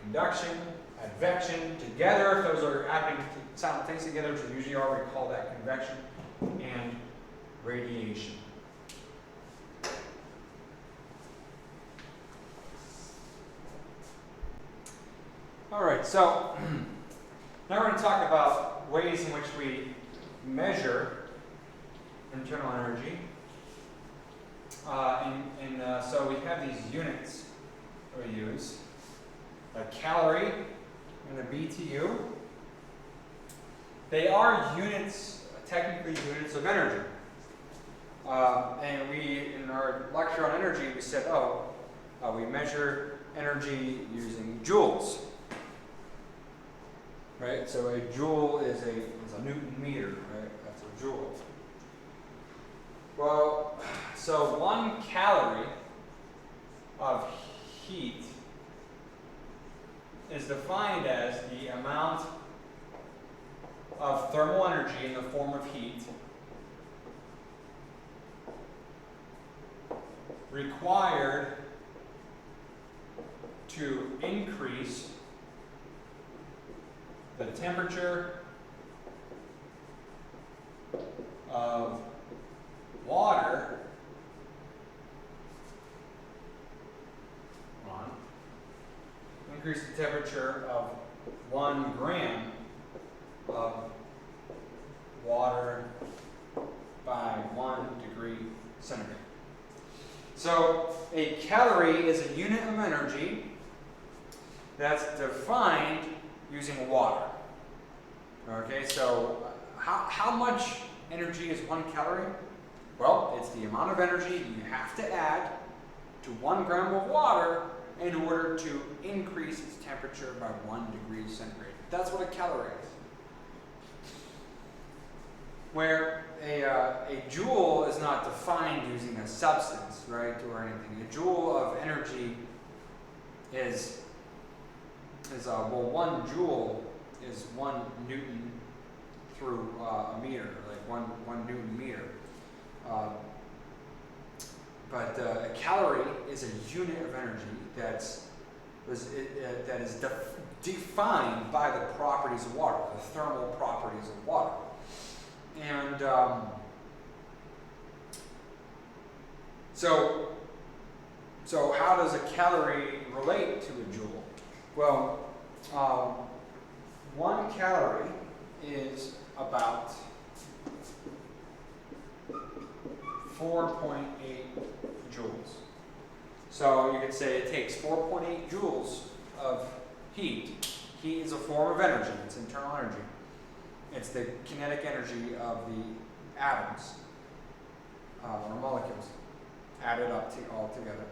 conduction, advection together. If those are happening simultaneously together, which usually are, we call that convection, and radiation. All right, so now we're going to talk about ways in which we measure internal energy. So we have these units that we use. A calorie and a BTU. They are units, technically units of energy. And we, in our lecture on energy, we said, we measure energy using joules. Right? So a joule is a Newton meter, right? That's a joule. Well, so 1 calorie of heat is defined as the amount of thermal energy in the form of heat required to increase the temperature of water increase the temperature of 1 gram of water by 1 degree centigrade. So a calorie is a unit of energy that's defined using water. Okay, so how much energy is 1 calorie? Well, it's the amount of energy you have to add to 1 gram of water in order to increase its temperature by 1 degree centigrade. That's what a calorie is. Where a joule is not defined using a substance, right, or anything. A joule of energy is well, 1 joule is 1 Newton through a meter, like 1 Newton meter. But a calorie is a unit of energy that is defined by the properties of water, the thermal properties of water. And so how does a calorie relate to a joule? Well, 1 calorie is about 4.8 joules. So you could say it takes 4.8 joules of heat. Heat is a form of energy. It's internal energy. It's the kinetic energy of the atoms or molecules added up all together.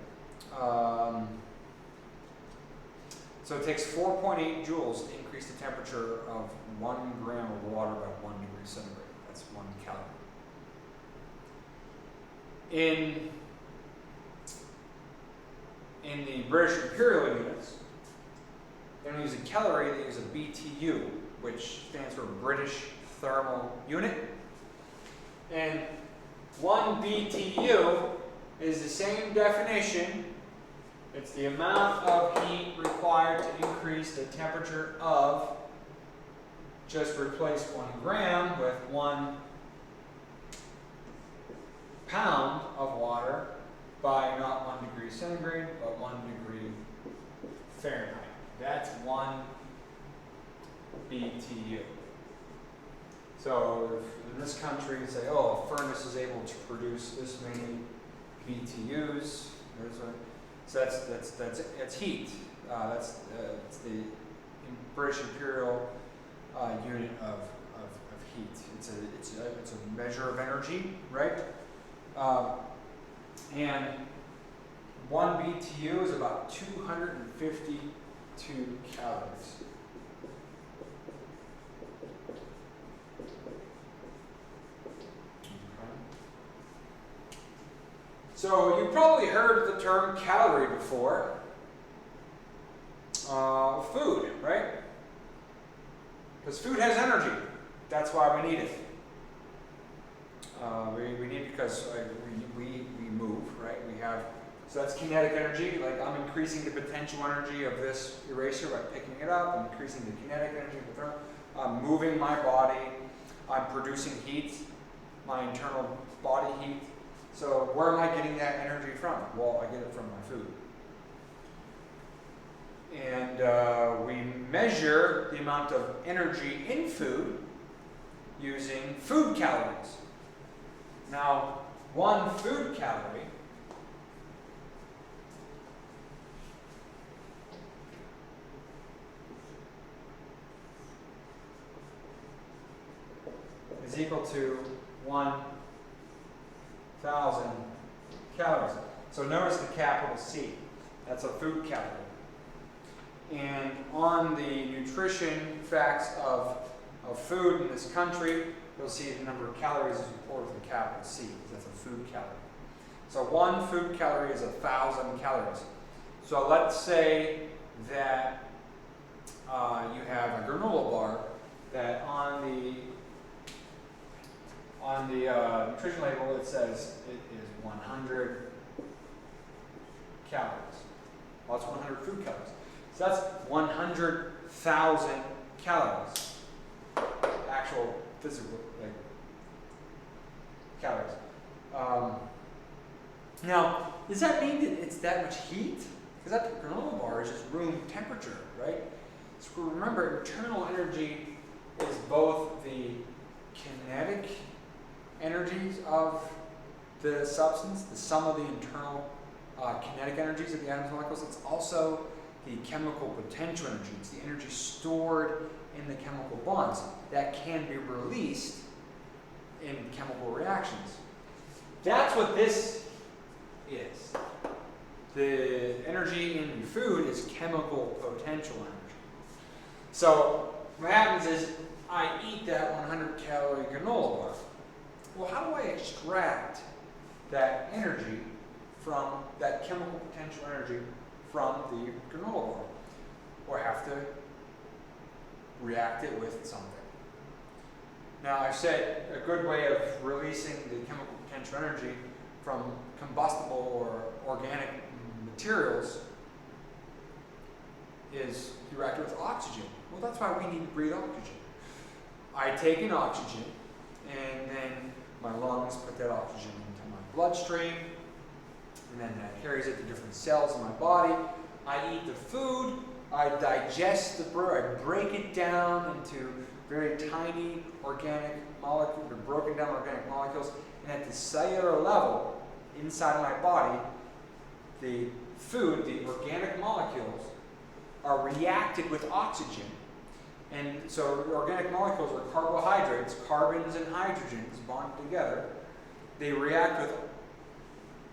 So it takes 4.8 joules to increase the temperature of 1 gram of water by 1 degree centigrade. That's 1 calorie. In the British imperial units, they don't use a calorie, they use a BTU, which stands for British Thermal Unit. And 1 BTU is the same definition. It's the amount of heat required to increase the temperature of, just replace 1 gram with 1 pound of water by not 1 degree centigrade, but 1 degree Fahrenheit. That's 1 BTU. So if in this country you say, oh, a furnace is able to produce this many BTUs, so that's heat. It's the British imperial unit of heat. It's a measure of energy, right? And 1 BTU is about 252 calories. So you've probably heard the term calorie before. Food, right? Because food has energy. That's why we need it. We need it because we move, right? So that's kinetic energy. Like I'm increasing the potential energy of this eraser by picking it up. I'm increasing the kinetic energy of the thermal. I'm moving my body. I'm producing heat, my internal body heat. So where am I getting that energy from? Well, I get it from my food. And we measure the amount of energy in food using food calories. Now, 1 food calorie is equal to 1,000 calories. So notice the capital C. That's a food calorie. And on the nutrition facts of food in this country, you'll see the number of calories is reported with a capital C, because that's a food calorie. So 1 food calorie is 1,000 calories. So let's say that you have a granola bar that on the nutrition label it says it is 100 calories. Well, that's 100 food calories. So that's 100,000 calories. Actual physical, like calories. Now, does that mean that it's that much heat? Because that granola bar is just room temperature, right? So remember, internal energy is both the kinetic energies of the substance, the sum of the internal kinetic energies of the atoms and molecules. It's also the chemical potential energy. It's the energy stored in the chemical bonds that can be released in chemical reactions. That's what this is. The energy in food is chemical potential energy. So what happens is I eat that 100 calorie granola bar. Well, how do I extract that energy from that chemical potential energy from the granola bar? Or I have to react it with something. Now, I've said a good way of releasing the chemical potential energy from combustible or organic materials is you react it with oxygen. Well, that's why we need to breathe oxygen. I take in oxygen, and then my lungs put that oxygen into my bloodstream, and then that carries it to different cells in my body. I eat the food, I digest the food, I break it down into very tiny organic molecules, or broken down organic molecules, and at the cellular level, inside my body, the food, the organic molecules, are reacted with oxygen. And so organic molecules are carbohydrates, carbons and hydrogens bonded together. They react with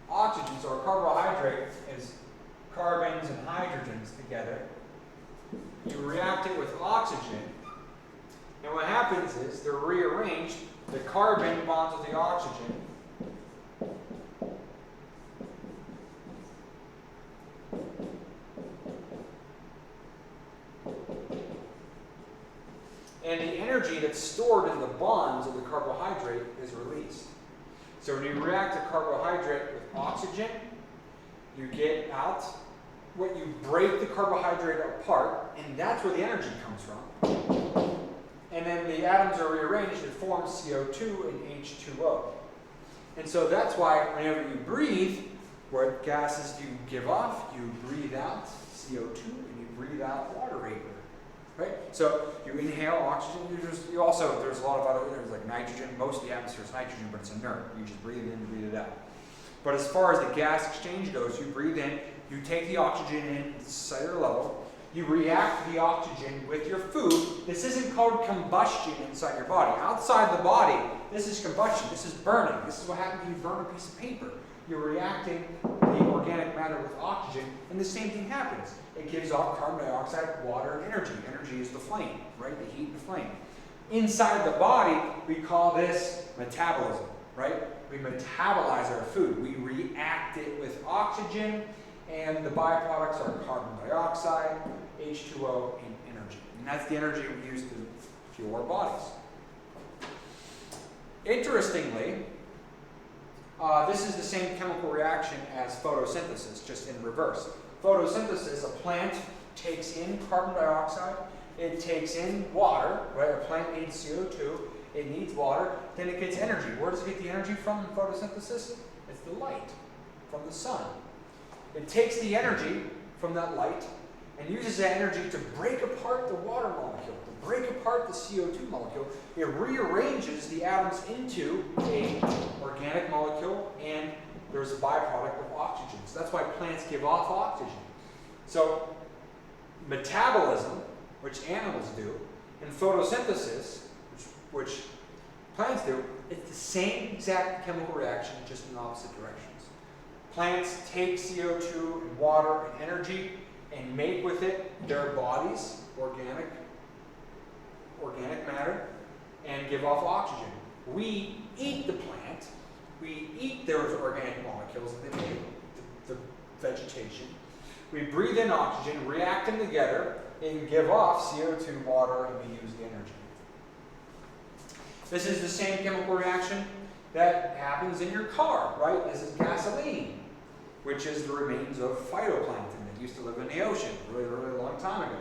oxygen, so a carbohydrate is carbons and hydrogens together. You react it with oxygen, and what happens is they're rearranged. The carbon bonds with the oxygen. And the energy that's stored in the bonds of the carbohydrate is released. So when you react a carbohydrate with oxygen, you get out what you break the carbohydrate apart, and that's where the energy comes from. And then the atoms are rearranged and form CO2 and H2O. And so that's why whenever you breathe, what gases do you give off? You breathe out CO2 and you breathe out water vapor. Right? So you inhale oxygen. There's a lot of other, there's like nitrogen. Most of the atmosphere is nitrogen, but it's inert. You just breathe it in and breathe it out. But as far as the gas exchange goes, you breathe in, you take the oxygen in at the cellular level, you react the oxygen with your food. This isn't called combustion inside your body. Outside the body, this is combustion. This is burning. This is what happens when you burn a piece of paper. You're reacting the organic matter with oxygen, and the same thing happens. It gives off carbon dioxide, water, and energy. Energy is the flame, right? The heat and the flame. Inside the body, we call this metabolism, right? We metabolize our food. We react it with oxygen, and the byproducts are carbon dioxide, H2O, and energy. And that's the energy we use to fuel our bodies. Interestingly, this is the same chemical reaction as photosynthesis, just in reverse. Photosynthesis, a plant takes in carbon dioxide, it takes in water, right? A plant needs CO2, it needs water, then it gets energy. Where does it get the energy from in photosynthesis? It's the light from the sun. It takes the energy from that light and uses that energy to break apart the water molecule, to break apart the CO2 molecule. It rearranges the atoms into an organic molecule, and there's a byproduct of oxygen. So that's why plants give off oxygen. So metabolism, which animals do, and photosynthesis, which plants do, it's the same exact chemical reaction, just in opposite directions. Plants take CO2 and water and energy and make with it their bodies, organic matter, and give off oxygen. We eat the plant, we eat those organic molecules that they make, the vegetation. We breathe in oxygen, react them together, and give off CO2, water, and we use the energy. This is the same chemical reaction that happens in your car, right? This is gasoline, which is the remains of phytoplankton that used to live in the ocean a really long time ago.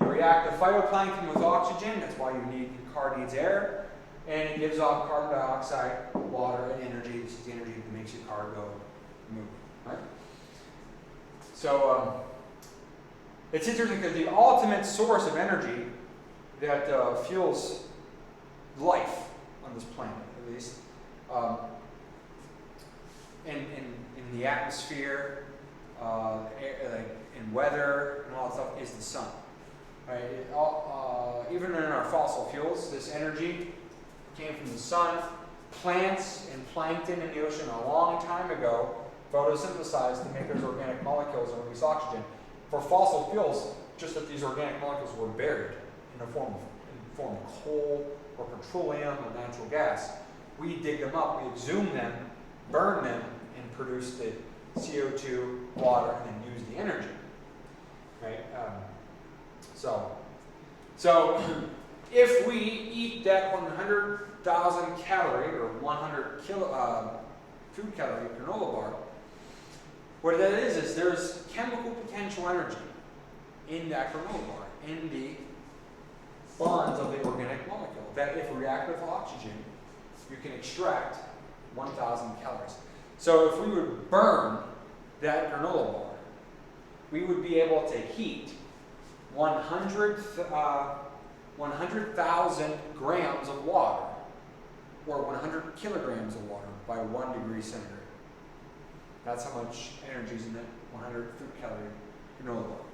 You react the phytoplankton with oxygen, that's why your car needs air. and it gives off carbon dioxide, water, and energy. This is the energy that makes your car go move, right? So it's interesting because the ultimate source of energy that fuels life on this planet, at least, in the atmosphere, like in weather and all that stuff, is the sun. Right? Even in our fossil fuels, this energy came from the sun. Plants and plankton in the ocean a long time ago photosynthesized to make those organic molecules and release oxygen. For fossil fuels, just that these organic molecules were buried in form of coal or petroleum or natural gas. We dig them up, we exhume them, burn them, and produce the CO2, water, and then use the energy. Right? So if we eat that 100,000 calorie or 100 food calorie granola bar, what that is there's chemical potential energy in that granola bar, in the bonds of the organic molecule, that if react with oxygen, you can extract 1,000 calories. So if we would burn that granola bar, we would be able to heat 100,000 grams of water, or 100 kilograms of water by 1 degree centigrade. That's how much energy is in that 100 food calorie granola bar.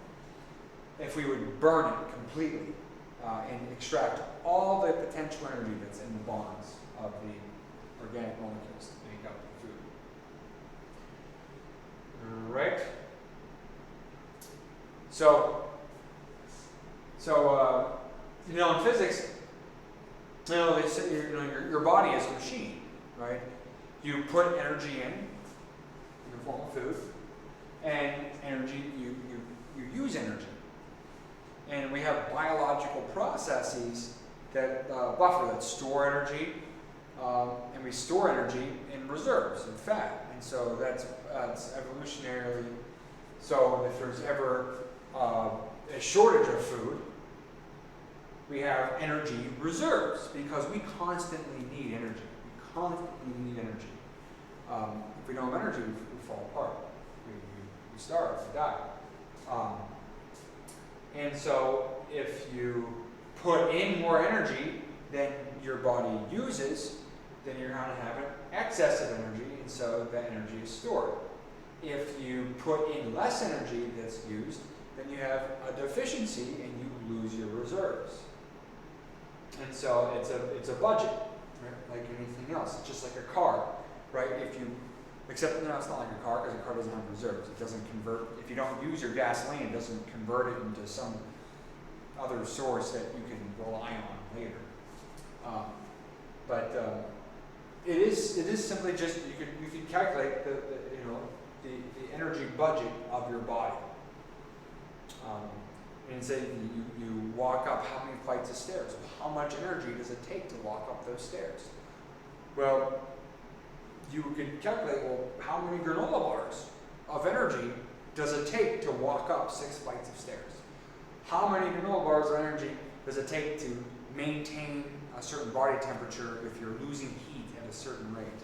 If we would burn it completely and extract all the potential energy that's in the bonds of the organic molecules that make up the food. All right. So in physics, they say your body is a machine, right? You put energy in the form of food, and energy you use energy, and we have biological processes that buffer, that store energy, and we store energy in reserves and fat, and so that's evolutionarily. So if there's ever a shortage of food, we have energy reserves because we constantly need energy. We constantly need energy. If we don't have energy, we fall apart. We starve, we die. And so if you put in more energy than your body uses, then you're going to have an excess of energy, and so that energy is stored. If you put in less energy that's used, then you have a deficiency and you lose your reserves. And so it's a budget, right? Like anything else. It's just like a car, right? Except no, it's not like a car because a car doesn't have reserves. It doesn't convert. If you don't use your gasoline, it doesn't convert it into some other source that you can rely on later. But it is simply just you can calculate the energy budget of your body. And say you walk up how many flights of stairs. How much energy does it take to walk up those stairs? Well, you could calculate, how many granola bars of energy does it take to walk up 6 flights of stairs? How many granola bars of energy does it take to maintain a certain body temperature if you're losing heat at a certain rate?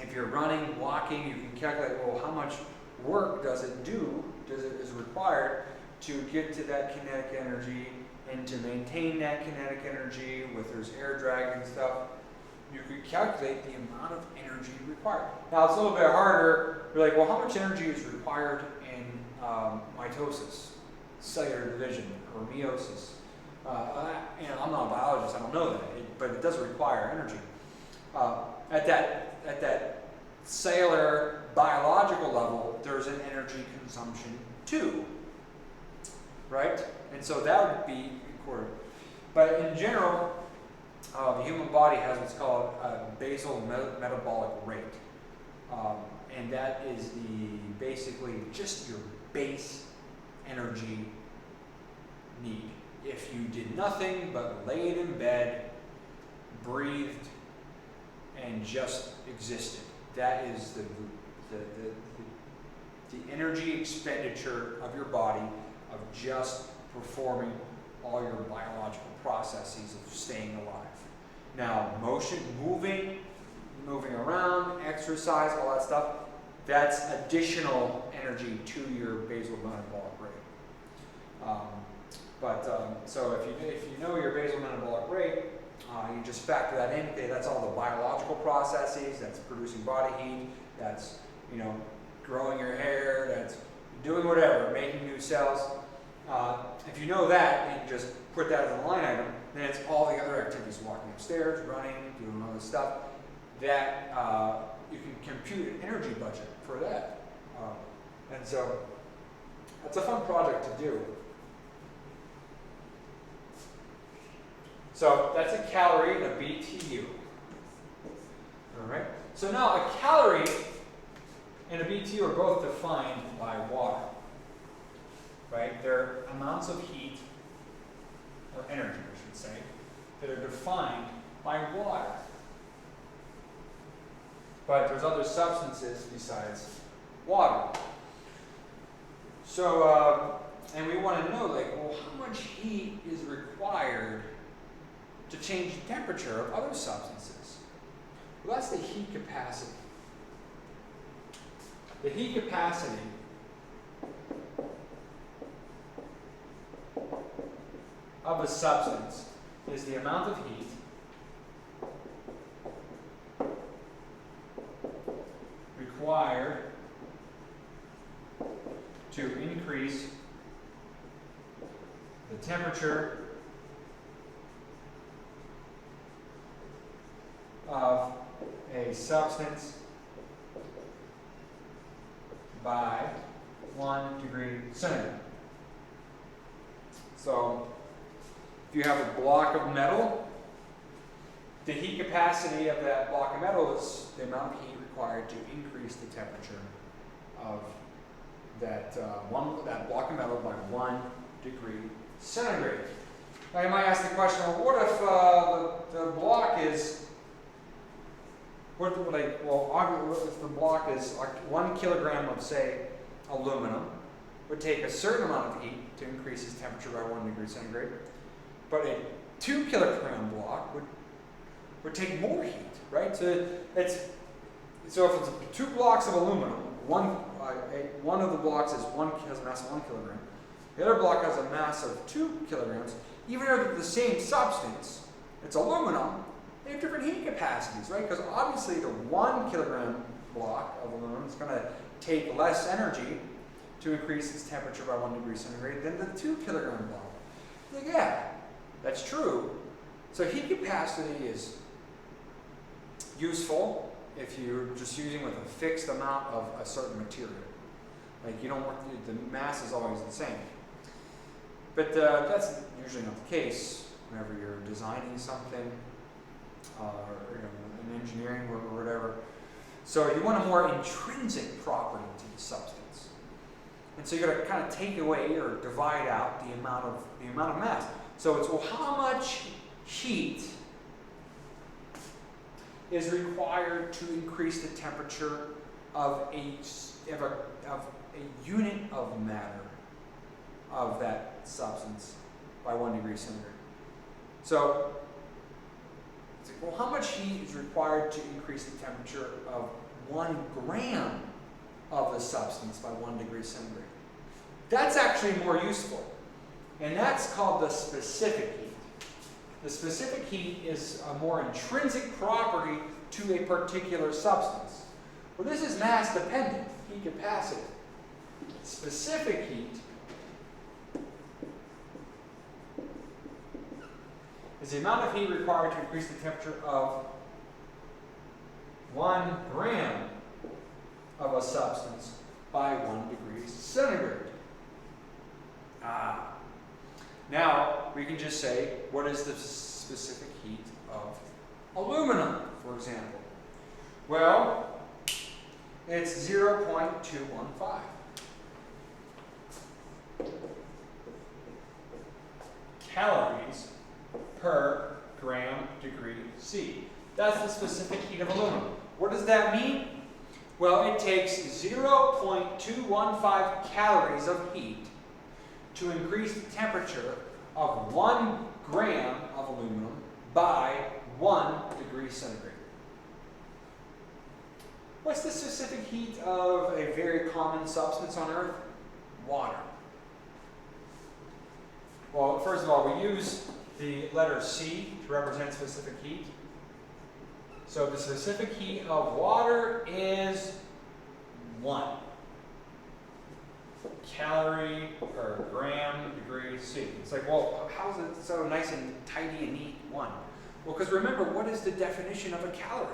If you're running, walking, you can calculate, how much work does it is required to get to that kinetic energy and to maintain that kinetic energy with there's air drag and stuff. You could calculate the amount of energy required. Now it's a little bit harder. You're like, how much energy is required in mitosis, cellular division, or meiosis? I'm not a biologist. I don't know that, but it does require energy. At that cellular biological level, there's an energy consumption too, right? And so that would be recorded. But in general, the human body has what's called a basal metabolic rate, and that is basically just your base energy need. If you did nothing but laid in bed, breathed, and just existed, that is the energy expenditure of your body of just performing all your biological processes of staying alive. Now, motion, moving around, exercise, all that stuff, that's additional energy to your basal metabolic rate. So if you know your basal metabolic rate, you just factor that in. Okay, that's all the biological processes. That's producing body heat. That's growing your hair. That's doing whatever, making new cells. If you know that, and you just put that as a line item, then it's all the other activities: walking upstairs, running, doing all this stuff. That you can compute an energy budget for that. And so that's a fun project to do. So that's a calorie and a BTU. All right. So now a calorie and a BTU are both defined by water. Right? They're amounts of heat, or energy, I should say, that are defined by water. But there's other substances besides water. So, and we want to know, well, how much heat is required to change the temperature of other substances? Well, that's the heat capacity. The heat capacity of a substance is the amount of heat required to increase the temperature of a substance by 1 degree centigrade. So, if you have a block of metal, the heat capacity of that block of metal is the amount of heat required to increase the temperature of that block of metal by 1 degree centigrade. Now you might ask the question, well, what if the block is if the block is like 1 kilogram of, say, aluminum, would take a certain amount of heat to increase its temperature by 1 degree centigrade, but a 2 kilogram block would take more heat, right? So if it's 2 blocks of aluminum, one of the blocks has a mass of 1 kilogram, the other block has a mass of 2 kilograms. Even though they're the same substance, it's aluminum, they have different heat capacities, right? Because obviously the 1 kilogram block of aluminum is going to take less energy to increase its temperature by 1 degree centigrade than the 2 kilogram block. Yeah, that's true. So heat capacity is useful if you're just using with a fixed amount of a certain material. Like you don't want the mass is always the same. But that's usually not the case whenever you're designing something or in engineering work or whatever. So you want a more intrinsic property to the substance. And so you got to kind of take away or divide out the amount of mass. So it's, well, how much heat is required to increase the temperature of a unit of matter of that substance by 1 degree centigrade. So, it's like, well, how much heat is required to increase the temperature of 1 gram of the substance by 1 degree centigrade? That's actually more useful. And that's called the specific heat. The specific heat is a more intrinsic property to a particular substance. Well, this is mass dependent, heat capacity. Specific heat is the amount of heat required to increase the temperature of 1 gram of a substance by 1 degree centigrade. Now, we can just say, what is the specific heat of aluminum, for example? Well, it's 0.215. Calories per gram degree C. That's the specific heat of aluminum. What does that mean? Well, it takes 0.215 calories of heat to increase the temperature of 1 gram of aluminum by 1 degree centigrade. What's the specific heat of a very common substance on Earth? Water. Well, first of all, we use the letter C to represent specific heat. So the specific heat of water is 1 calorie per gram degree C. It's like, well, how is it so nice and tidy and neat? 1. Well, because remember, what is the definition of a calorie?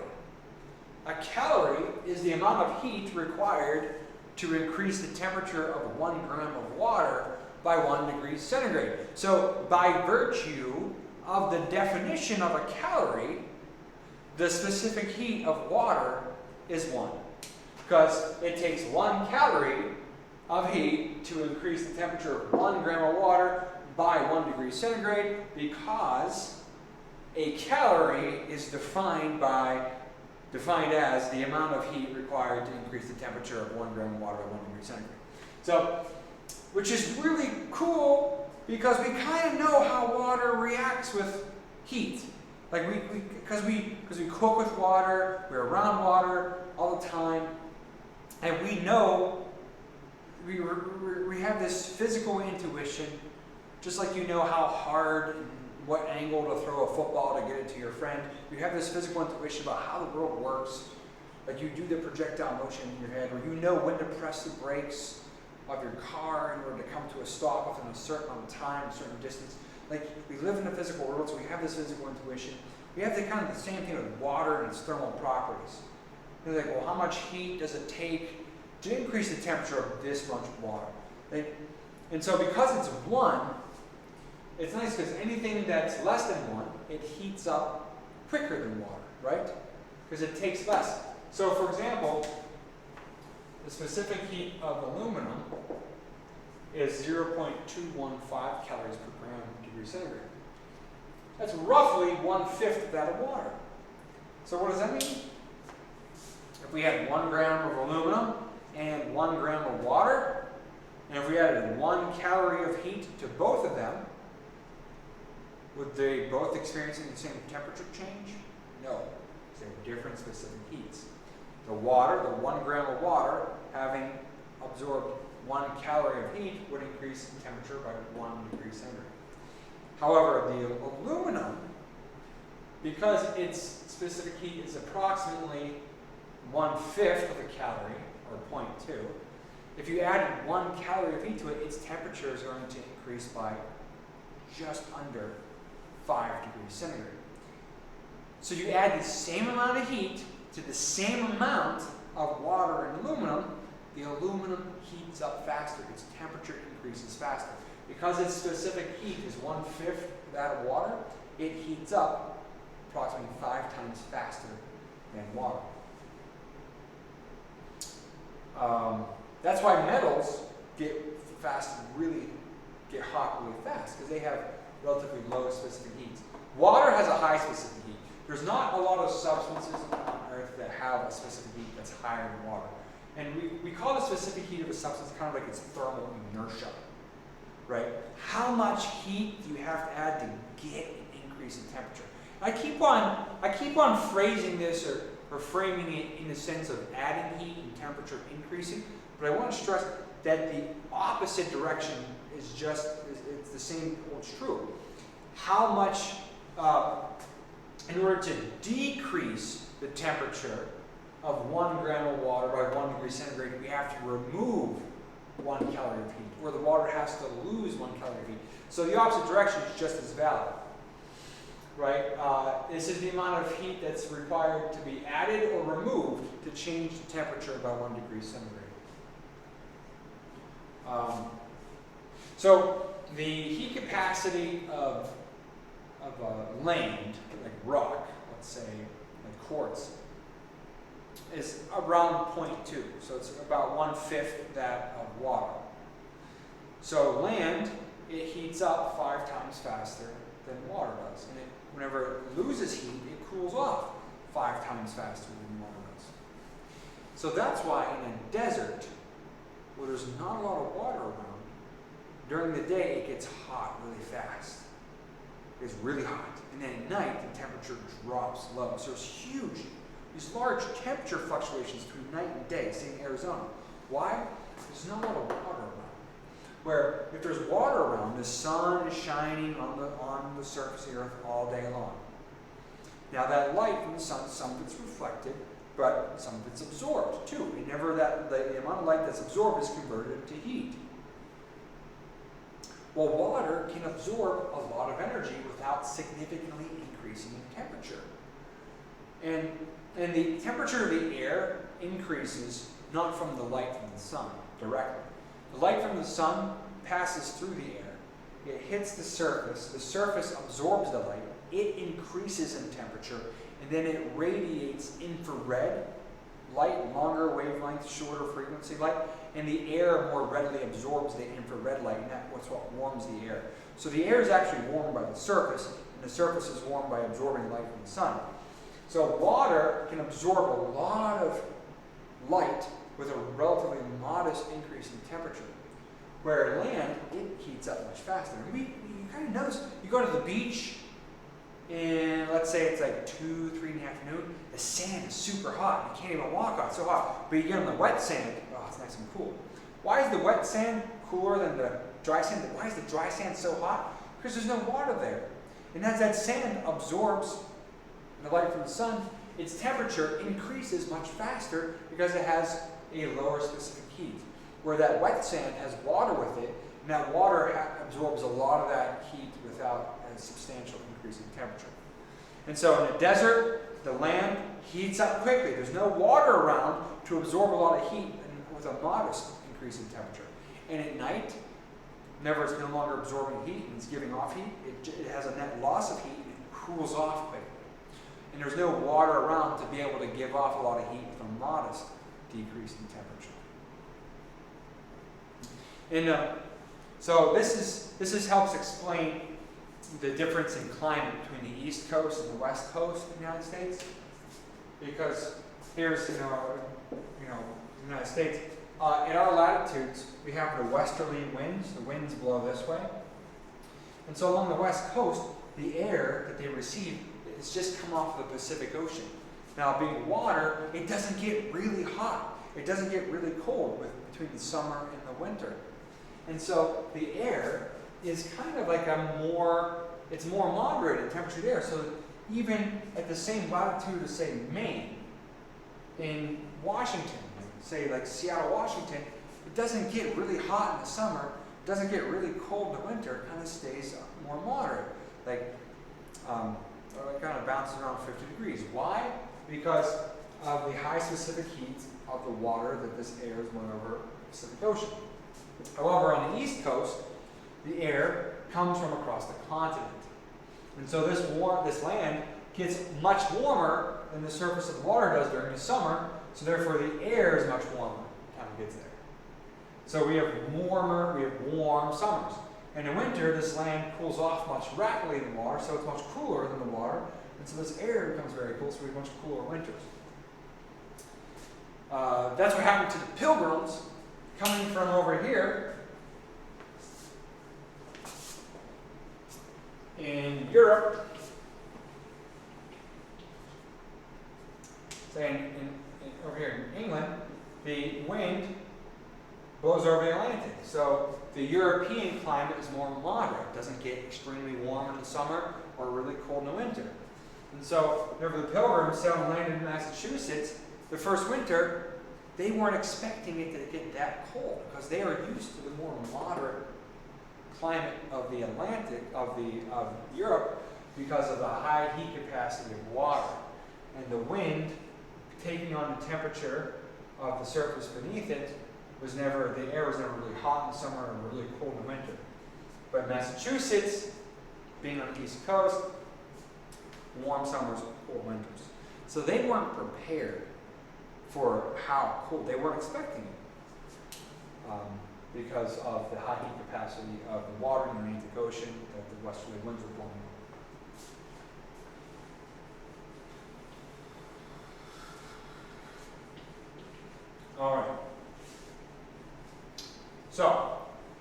A calorie is the amount of heat required to increase the temperature of 1 gram of water by 1 degree centigrade. So by virtue of the definition of a calorie, the specific heat of water is 1. Because it takes 1 calorie of heat to increase the temperature of 1 gram of water by 1 degree centigrade, because a calorie is defined as the amount of heat required to increase the temperature of 1 gram of water by 1 degree centigrade. So, which is really cool because we kind of know how water reacts with heat. Like because we cook with water, we're around water all the time, and we know we have this physical intuition, just like you know how hard and what angle to throw a football to get it to your friend. You have this physical intuition about how the world works. Like you do the projectile motion in your head, or you know when to press the brakes of your car in order to come to a stop within a certain amount of time, a certain distance. Like we live in the physical world, so we have this physical intuition. We have the kind of the same thing with water and its thermal properties. You're like, well, how much heat does it take to increase the temperature of this much water? And so because it's 1, it's nice because anything that's less than 1, it heats up quicker than water, right? Because it takes less. So for example, the specific heat of aluminum is 0.215 calories per gram degree centigrade. That's roughly 1/5 of that of water. So what does that mean? If we had 1 gram of aluminum and 1 gram of water, and if we added 1 calorie of heat to both of them, would they both experience the same temperature change? No, because they have different specific heats. The water, the 1 gram of water, having absorbed 1 calorie of heat would increase in temperature by 1 degree centigrade. However, the aluminum, because its specific heat is approximately 1/5 of a calorie, or 0.2, if you added 1 calorie of heat to it, its temperature is going to increase by just under 5 degrees centigrade. So you add the same amount of heat to the same amount of water and aluminum, the aluminum heats up faster, its temperature increases faster. Because its specific heat is 1/5 that of water, it heats up approximately 5 times faster than water. That's why metals get hot really fast, because they have relatively low specific heats. Water has a high specific heat. There's not a lot of substances on Earth that have a specific heat that's higher than water. And we call the specific heat of a substance kind of like its thermal inertia, right? How much heat do you have to add to get an increase in temperature? I keep on phrasing this or framing it in the sense of adding heat and temperature increasing, but I want to stress that the opposite direction is it's the same holds true. How much, in order to decrease the temperature of 1 gram of water by 1 degree centigrade, we have to remove 1 calorie of heat, or the water has to lose 1 calorie of heat. So the opposite direction is just as valid, right? This is the amount of heat that's required to be added or removed to change the temperature by 1 degree centigrade. So the heat capacity of land, like rock, let's say, like quartz, is around 0.2. So it's about 1/5 that of water. So land, it heats up 5 times faster than water does. And whenever it loses heat, it cools off 5 times faster than water does. So that's why in a desert, where there's not a lot of water around, during the day it gets hot really fast. It gets really hot. And then at night the temperature drops low. So it's huge. These large temperature fluctuations between night and day, say in Arizona. Why? There's not a lot of water around. Where if there's water around, the sun is shining on the surface of the earth all day long. Now that light from the sun, some of it's reflected, but some of it's absorbed too. The amount of light that's absorbed is converted to heat. Well, water can absorb a lot of energy without significantly increasing in temperature. And the temperature of the air increases not from the light from the sun directly. The light from the sun passes through the air. It hits the surface absorbs the light, it increases in temperature, and then it radiates infrared light, longer wavelength, shorter frequency light, and the air more readily absorbs the infrared light, and that's what warms the air. So the air is actually warmed by the surface, and the surface is warmed by absorbing light from the sun. So water can absorb a lot of light with a relatively modest increase in temperature. Where land, it heats up much faster. And you kind of notice, you go to the beach, and let's say it's like 2, 3 in the afternoon, the sand is super hot. You can't even walk on it, it's so hot. But you get on the wet sand, oh, it's nice and cool. Why is the wet sand cooler than the dry sand? Why is the dry sand so hot? Because there's no water there. And as that sand absorbs the light from the sun, its temperature increases much faster because it has a lower specific heat. Where that wet sand has water with it, and that water absorbs a lot of that heat without a substantial increase in temperature. And so in a desert, the land heats up quickly. There's no water around to absorb a lot of heat with a modest increase in temperature. And at night, whenever it's no longer absorbing heat and it's giving off heat, it has a net loss of heat and it cools off quickly. And there's no water around to be able to give off a lot of heat with a modest decrease in temperature. And so this helps explain the difference in climate between the East Coast and the West Coast of the United States. Because here's the United States. In our latitudes, we have the westerly winds. The winds blow this way. And so along the West Coast, the air that they receive is just come off the Pacific Ocean. Now, being water, it doesn't get really hot. It doesn't get really cold between the summer and the winter. And so the air is kind of like it's more moderate in temperature there. So even at the same latitude as, say, Maine, in Washington, say like Seattle, Washington, it doesn't get really hot in the summer, it doesn't get really cold in the winter, it kind of stays more moderate. It kind of bounces around 50 degrees. Why? Because of the high specific heat of the water that this air is going over the Pacific Ocean. However, on the East Coast, the air comes from across the continent. And so this land gets much warmer than the surface of the water does during the summer, so therefore the air is much warmer by the time it gets there. So we have warm summers. And in winter, this land cools off much rapidly than the water, so it's much cooler than the water, and so this air becomes very cool, so we have much cooler winters. That's what happened to the Pilgrims coming from over here in Europe, say over here in England, the wind blows over the Atlantic. So the European climate is more moderate. It doesn't get extremely warm in the summer or really cold in the winter. And so whenever the Pilgrims sailed and landed in Massachusetts, the first winter, they weren't expecting it to get that cold because they are used to the more moderate climate of the Atlantic, of Europe, because of the high heat capacity of water. And the wind taking on the temperature of the surface beneath it the air was never really hot in the summer and really cold in the winter. But Massachusetts, being on the East Coast, warm summers, cold winters. So they weren't prepared for how cold. They weren't expecting it because of the high heat capacity of the water in the Atlantic Ocean that the westerly winds were blowing. All right. So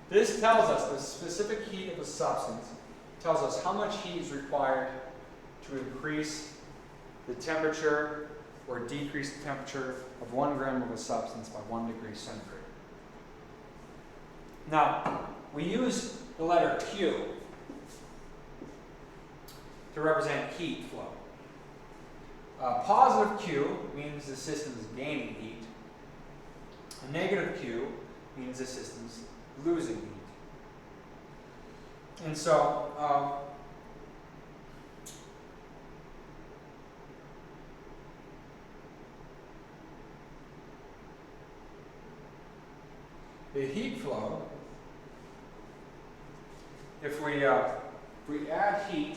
This tells us the specific heat of a substance, tells us how much heat is required to increase the temperature or decrease the temperature of 1 gram of a substance by 1 degree centigrade. Now, we use the letter Q to represent heat flow. Positive Q means the system is gaining heat. A negative Q means the system is losing heat. And so, the heat flow, if we add heat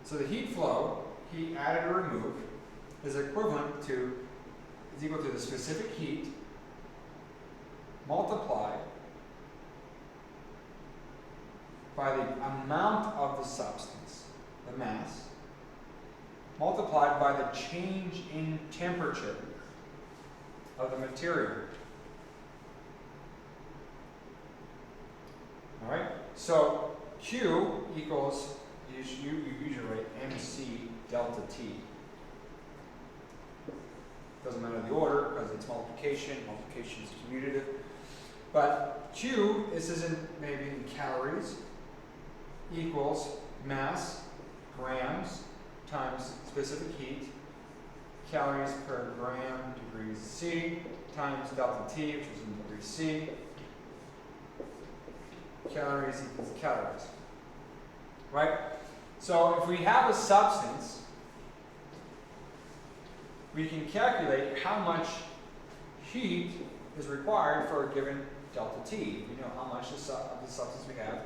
So the heat flow, heat added or removed, is equivalent to, is equal to the specific heat multiplied by the amount of the substance, the mass, multiplied by the change in temperature of the material. All right, so Q equals, you usually write MC delta T. Doesn't matter the order because it's multiplication. Multiplication is commutative. But Q, this isn't maybe in calories, equals mass, grams, times specific heat, calories per gram degrees C, times delta T, which is in degrees C. Calories equals calories. Right? So if we have a substance, we can calculate how much heat is required for a given delta T. We know how much of the substance we have,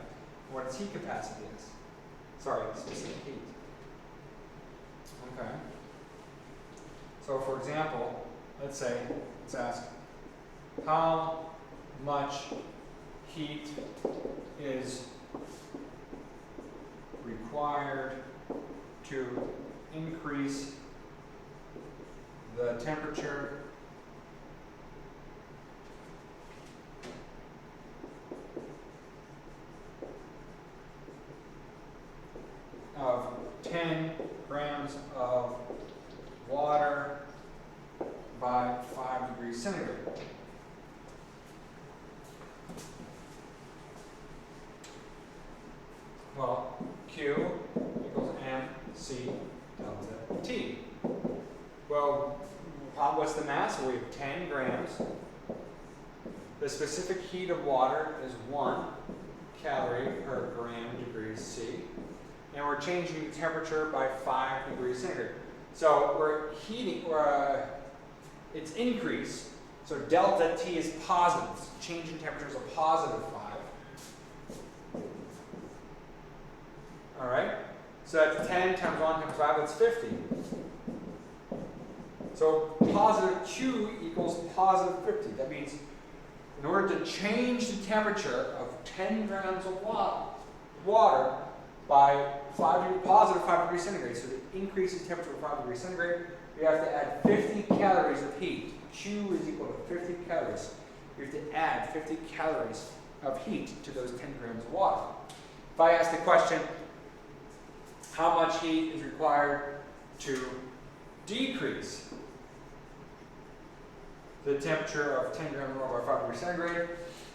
what its heat capacity is. Sorry, specific heat. Okay. So for example, let's ask how much heat is required to increase the temperature of 10 grams of water by 5 degrees centigrade. Well, Q equals MC delta T. Well, what's the mass? Well, we have 10 grams. The specific heat of water is 1 calorie per gram degrees C. And we're changing the temperature by 5 degrees centigrade. So we're heating, it's increased. So delta T is positive. Change in temperature is a positive 5. All right? So that's 10 times 1 times 5, that's 50. So positive Q equals positive 50. That means in order to change the temperature of 10 grams of water by positive 5 degrees centigrade, so to increase the temperature of 5 degrees centigrade, we have to add 50 calories of heat. Q is equal to 50 calories. We have to add 50 calories of heat to those 10 grams of water. If I ask the question, how much heat is required to decrease the temperature of 10 grams of water by 5 degrees centigrade?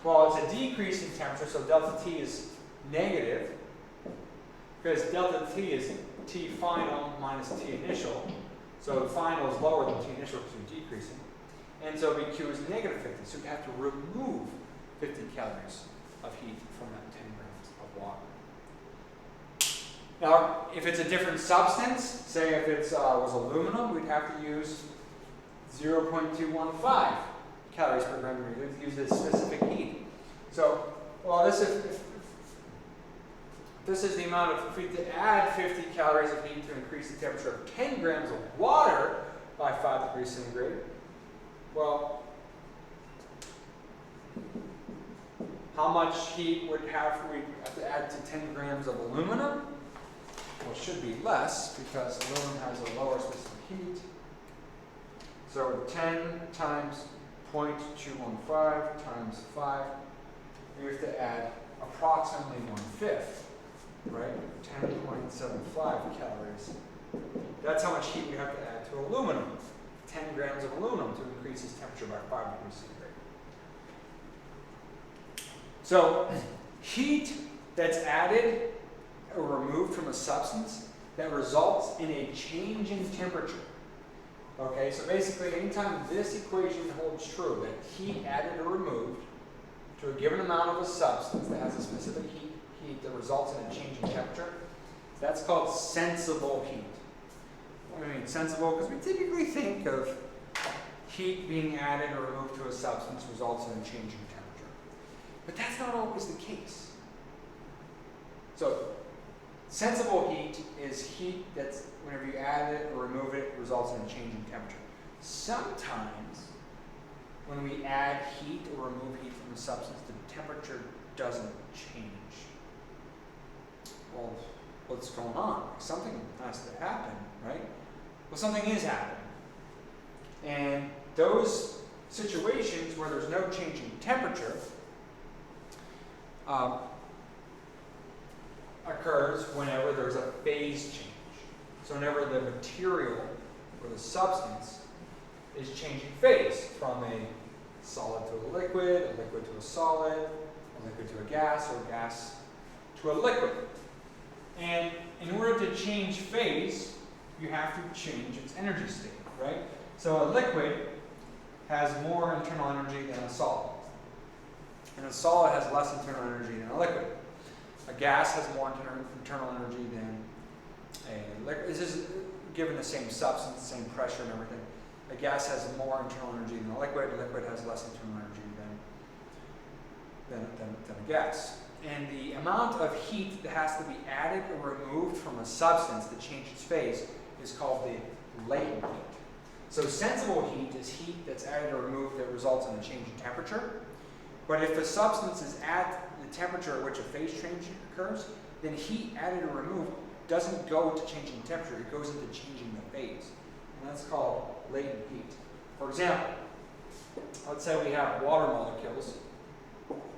Well, it's a decrease in temperature, so delta T is negative, because delta T is T final minus T initial. So the final is lower than T initial because we're decreasing. And so BQ is negative 50. So we have to remove 50 calories of heat from that 10 grams of water. Now, if it's a different substance, say if it was aluminum, we'd have to use 0.215 calories per gram. We'd use this specific heat. So, well, this is the amount of, if we had to add 50 calories of heat to increase the temperature of 10 grams of water by 5 degrees centigrade. Well, how much heat would we have to add to 10 grams of aluminum? Well, it should be less because aluminum has a lower specific heat. So 10 times 0.215 times 5, we have to add approximately 1/5, right? 10.75 calories. That's how much heat we have to add to aluminum. 10 grams of aluminum to increase its temperature by 5 degrees centigrade. So heat that's added or removed from a substance that results in a change in temperature. Okay, so basically anytime this equation holds true, that heat added or removed to a given amount of a substance that has a specific heat that results in a change in temperature, that's called sensible heat. I mean sensible because we typically think of heat being added or removed to a substance results in a change in temperature. But that's not always the case. So sensible heat is heat that's, whenever you add it or remove it, results in a change in temperature. Sometimes, when we add heat or remove heat from a substance, the temperature doesn't change. Well, what's going on? Something has to happen, right? Well, something is happening. And those situations where there's no change in temperature occurs whenever there's a phase change. So whenever the material or the substance is changing phase from a solid to a liquid to a solid, a liquid to a gas, or a gas to a liquid. And in order to change phase, you have to change its energy state, right? So a liquid has more internal energy than a solid. And a solid has less internal energy than a liquid. A gas has more internal energy than a liquid. This is given the same substance, same pressure and everything. A gas has more internal energy than a liquid. A liquid has less internal energy than a gas. And the amount of heat that has to be added or removed from a substance to change its phase is called the latent heat. So sensible heat is heat that's added or removed that results in a change in temperature. But if a substance is at the temperature at which a phase change occurs, then heat added or removed doesn't go to changing temperature, it goes into changing the phase. And that's called latent heat. For example, let's say we have water molecules.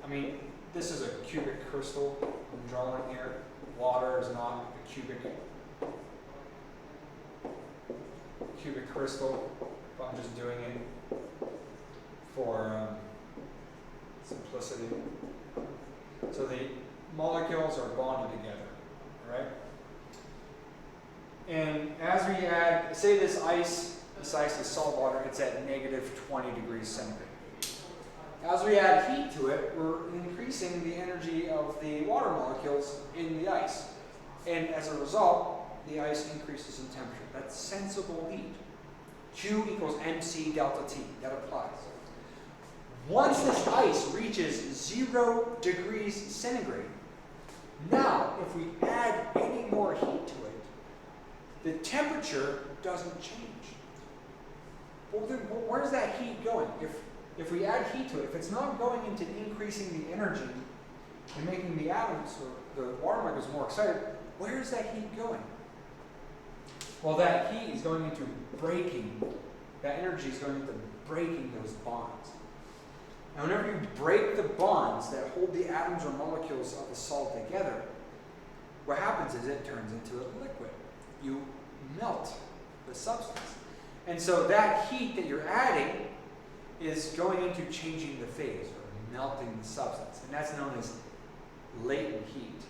I mean, this is a cubic crystal I'm drawing here. Water is not a cubic crystal, but I'm just doing it for simplicity. So the molecules are bonded together, right? And as we add, say this ice is salt water, it's at negative 20 degrees centigrade. As we add heat to it, we're increasing the energy of the water molecules in the ice. And as a result, the ice increases in temperature. That's sensible heat. Q equals mc delta T. That applies. Once this ice reaches 0 degrees centigrade, now if we add any more heat to it, the temperature doesn't change. Well, then, where's that heat going? If we add heat to it, if it's not going into increasing the energy and making the atoms or the water molecules more excited, where is that heat going? Well, that heat is going into breaking, that energy is going into breaking those bonds. And whenever you break the bonds that hold the atoms or molecules of the solid together, what happens is it turns into a liquid. You melt the substance. And so that heat that you're adding is going into changing the phase or melting the substance. And that's known as latent heat.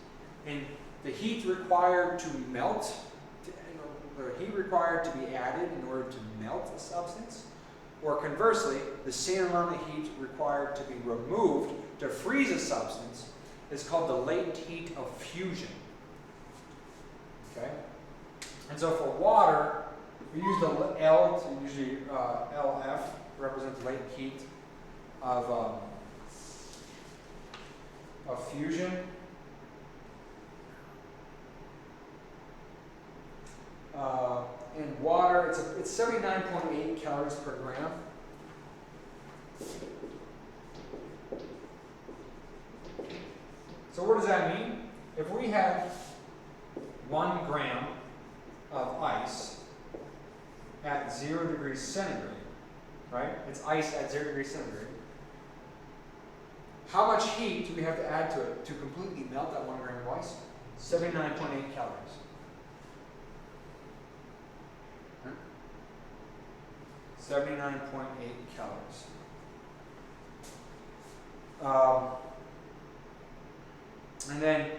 And the heat required to melt, the heat required to be added in order to melt a substance, or conversely, the same amount of heat required to be removed to freeze a substance is called the latent heat of fusion. Okay? And so for water, we use the L to usually LF represents the latent heat of fusion. In water, it's 79.8 calories per gram. So what does that mean? If we have 1 gram of ice at 0 degrees centigrade, right? It's ice at 0 degrees centigrade. How much heat do we have to add to it to completely melt that 1 gram of ice? 79.8 calories. Right? 79.8 calories. And then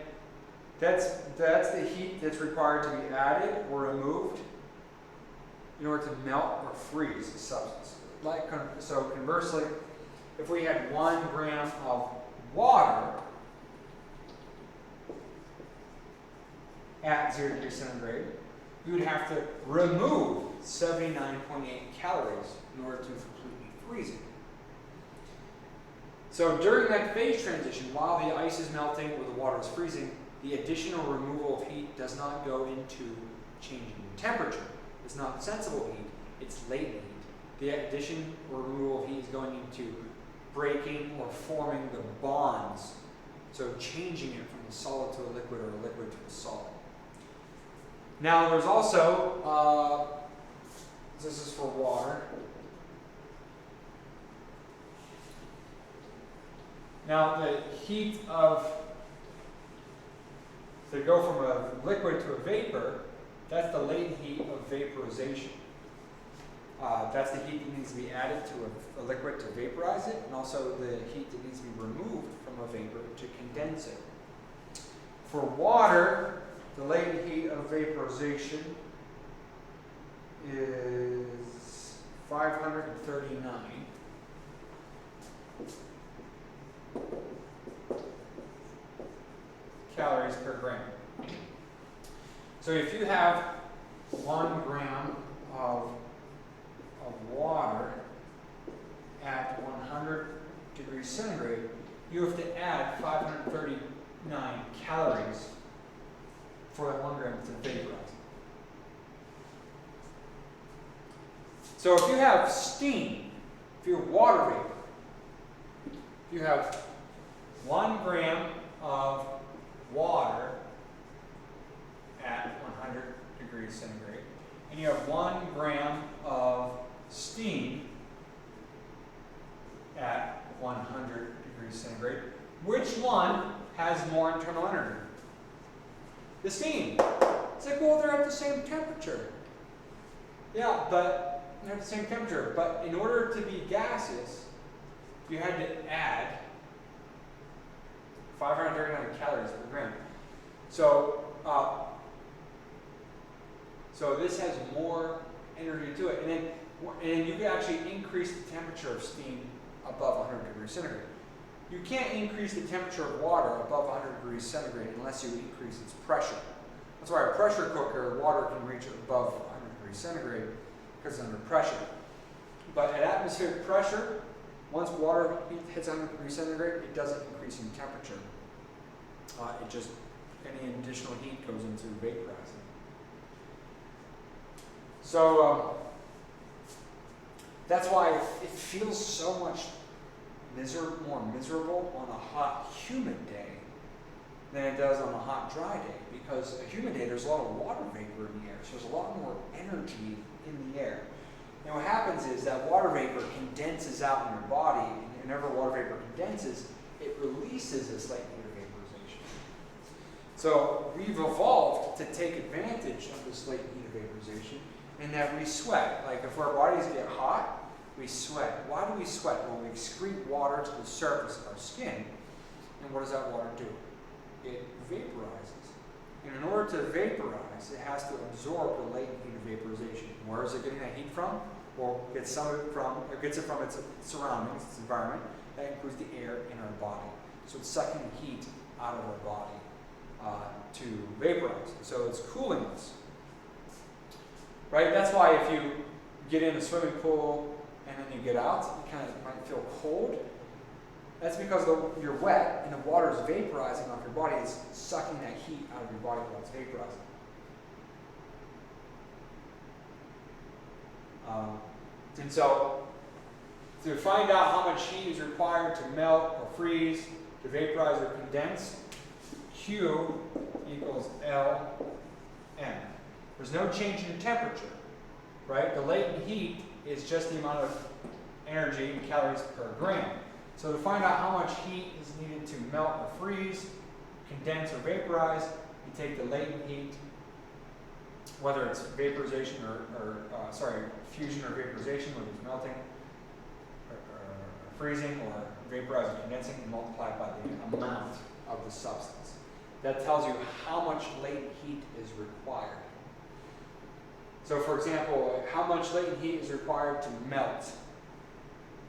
that's the heat that's required to be added or removed in order to melt or freeze a substance. So conversely, if we had 1 gram of water at 0 degrees centigrade, we would have to remove 79.8 calories in order to completely freeze it. So during that phase transition, while the ice is melting or the water is freezing, the additional removal of heat does not go into changing temperature. It's not sensible heat, it's latent heat. The addition or removal of heat is going into breaking or forming the bonds, so changing it from a solid to a liquid or a liquid to a solid. Now there's also, this is for water. Now the heat to go from a liquid to a vapor, that's the latent heat of vaporization. That's the heat that needs to be added to a liquid to vaporize it, and also the heat that needs to be removed from a vapor to condense it. For water, the latent heat of vaporization is 539 calories per gram. So if you have 1 gram of water at 100 degrees centigrade, you have to add 539 calories for that 1 gram to vaporize. So if you have steam, if you have water vapor, if you have 1 gram of water at 100 degrees centigrade, and you have 1 gram of steam at 100 degrees centigrade, which one has more internal energy? The steam. It's like, well, they're at the same temperature. Yeah, but they're at the same temperature. But in order to be gaseous, you had to add 539 calories per gram. So, so this has more energy to it. And then you can actually increase the temperature of steam above 100 degrees centigrade. You can't increase the temperature of water above 100 degrees centigrade unless you increase its pressure. That's why a pressure cooker, water can reach above 100 degrees centigrade because it's under pressure. But at atmospheric pressure, once water hits 100 degrees centigrade, it doesn't increase in temperature. Any additional heat goes into vaporizing. So that's why it feels so much more miserable on a hot, humid day than it does on a hot, dry day. Because a humid day, there's a lot of water vapor in the air, so there's a lot more energy in the air. And what happens is that water vapor condenses out in your body, and whenever water vapor condenses, it releases this latent heat of vaporization. So we've evolved to take advantage of this latent heat of vaporization in that we sweat. Like if our bodies get hot, we sweat. Why do we sweat? Well, we excrete water to the surface of our skin. And what does that water do? It vaporizes. And in order to vaporize, it has to absorb the latent heat of vaporization. Where is it getting that heat from? Well, it gets it from its surroundings, its environment. That includes the air in our body. So it's sucking heat out of our body to vaporize. So it's cooling us. Right? That's why if you get in a swimming pool and then you get out, you kind of might feel cold. That's because you're wet and the water is vaporizing off your body. It's sucking that heat out of your body while it's vaporizing. And so, to find out how much heat is required to melt or freeze, to vaporize or condense, Q equals Lm. There's no change in temperature, right? The latent heat is just the amount of energy in calories per gram. So to find out how much heat is needed to melt or freeze, condense or vaporize, you take the latent heat, whether it's vaporization fusion or vaporization, whether it's melting or freezing or vaporizing or condensing, and multiply it by the amount of the substance. That tells you how much latent heat is required. So for example, how much latent heat is required to melt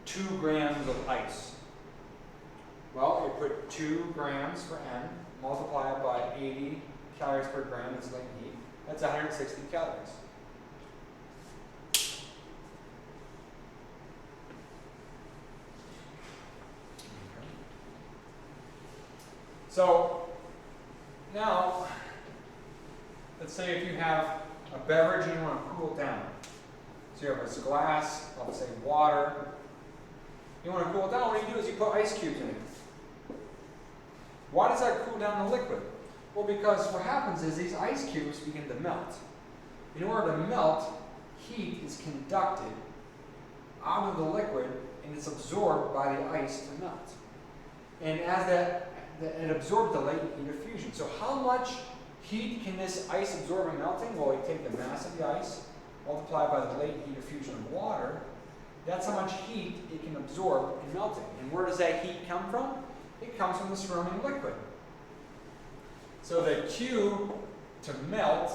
2 grams of ice? Well, you put 2 grams for N, multiply it by 80 calories per gram, that's latent heat. That's 160 calories. So now, let's say if you have a beverage and you want to cool it down. So you have a glass, let's say water. You want to cool it down, what you do is you put ice cubes in it. Why does that cool down the liquid? Well, because what happens is these ice cubes begin to melt. In order to melt, heat is conducted out of the liquid and it's absorbed by the ice to melt. And as it absorbs the latent heat of fusion. So how much heat can this ice absorb in melting? Well, you take the mass of the ice, multiply by the latent heat of fusion of water. That's how much heat it can absorb in melting. And where does that heat come from? It comes from the surrounding liquid. So the Q to melt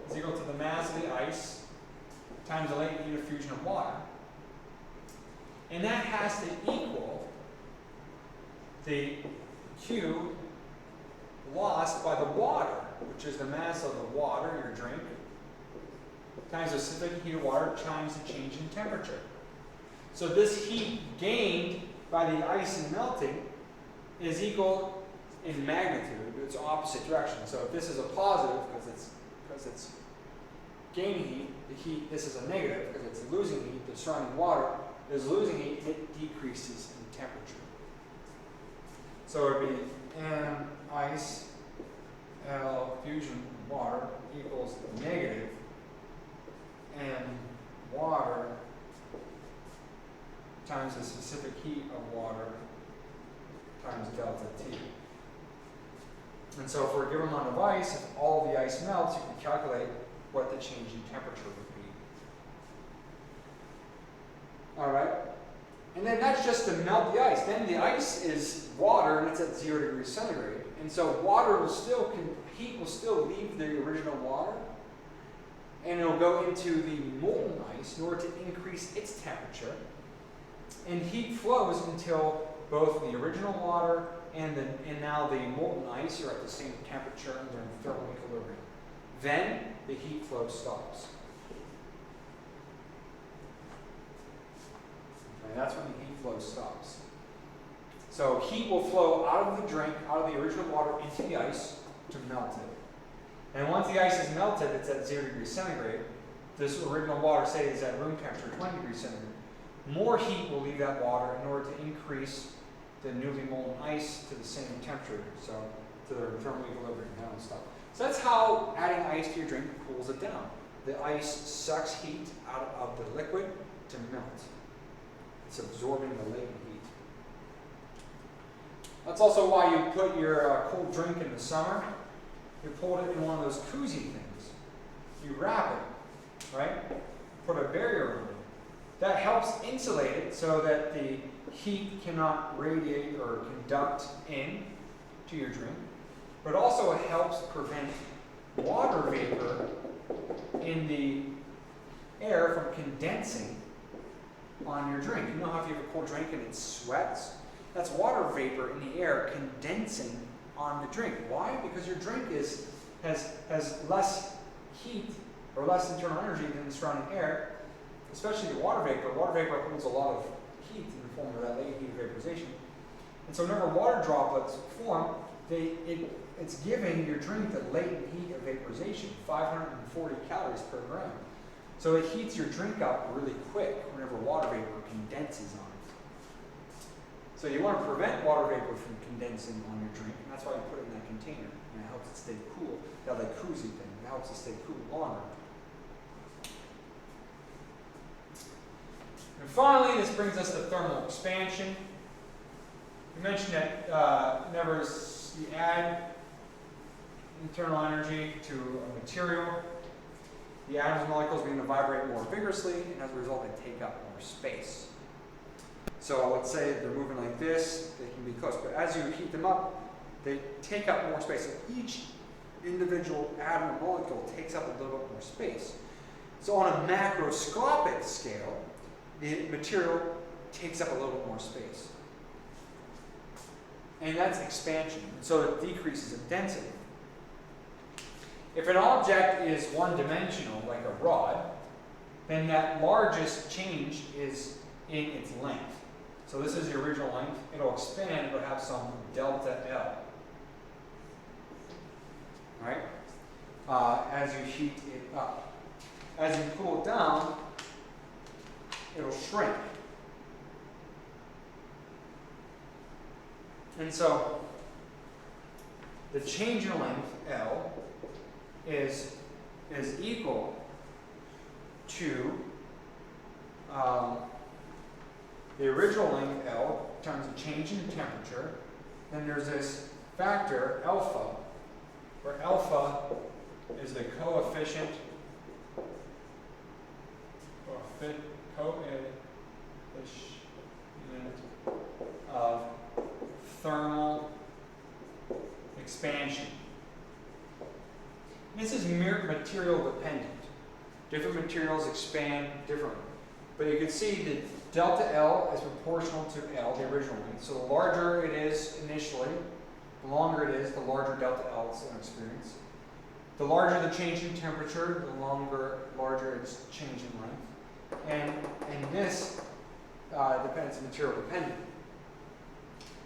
is equal to the mass of the ice times the latent heat of fusion of water. And that has to equal the Q lost by the water, which is the mass of the water, your drink, times the specific heat of water times the change in temperature. So this heat gained by the ice in melting is equal in magnitude, it's opposite direction. So if this is a positive, because it's gaining heat, this is a negative, because it's losing heat, the surrounding water is losing heat, it decreases in temperature. So it would be N ice, L fusion water equals negative N water times the specific heat of water times delta T. And so for a given amount of ice, if all of the ice melts, you can calculate what the change in temperature would be. All right? And then that's just to melt the ice. Then the ice is water, and it's at 0 degrees centigrade. And so heat will still leave the original water, and it'll go into the molten ice in order to increase its temperature. And heat flows until both the original water and now the molten ice are at the same temperature and they're in thermal equilibrium. Then the heat flow stops. Okay, that's when the heat flow stops. So heat will flow out of the drink, out of the original water into the ice to melt it. And once the ice is melted, it's at 0 degrees centigrade. This original water, say, is at room temperature, 20 degrees centigrade. More heat will leave that water in order to increase the newly molten ice to the same temperature, so to their thermal equilibrium down and stuff. So that's how adding ice to your drink cools it down. The ice sucks heat out of the liquid to melt. It's absorbing the latent heat. That's also why you put your cold drink in the summer. You put it in one of those koozie things. You wrap it, right? Put a barrier around it. That helps insulate it so that the heat cannot radiate or conduct in to your drink, but also it helps prevent water vapor in the air from condensing on your drink. You know how if you have a cold drink and it sweats? That's water vapor in the air condensing on the drink. Why? Because your drink has less heat or less internal energy than the surrounding air, especially the water vapor. Water vapor holds a lot of heat in the form of that latent heat of vaporization. And so whenever water droplets form, it's giving your drink the latent heat of vaporization, 540 calories per gram. So it heats your drink up really quick whenever water vapor condenses on it. So you want to prevent water vapor from condensing on your drink, and that's why you put it in that container. helps it stay cool. That like koozie thing, it helps it stay cool longer. And finally, this brings us to thermal expansion. We mentioned that whenever you add internal energy to a material, the atoms and molecules begin to vibrate more vigorously, and as a result, they take up more space. So let's say they're moving like this, they can be close, but as you heat them up, they take up more space. So each individual atom or molecule takes up a little bit more space. So on a macroscopic scale, the material takes up a little bit more space. And that's expansion. So it decreases in density. If an object is one-dimensional, like a rod, then that largest change is in its length. So this is the original length. It'll expand, it'll have some delta L. Right? As you heat it up. As you cool it down, it'll shrink. And so the change in length, L, is equal to the original length, L, times the change in temperature. Then there's this factor, alpha, where alpha is the coefficient of thermal expansion. This is material dependent. Different materials expand differently. But you can see that delta L is proportional to L, the original length. So the larger it is initially, the longer it is, the larger delta L is going to experience. The larger the change in temperature, the larger its change in length. And this depends, material dependent.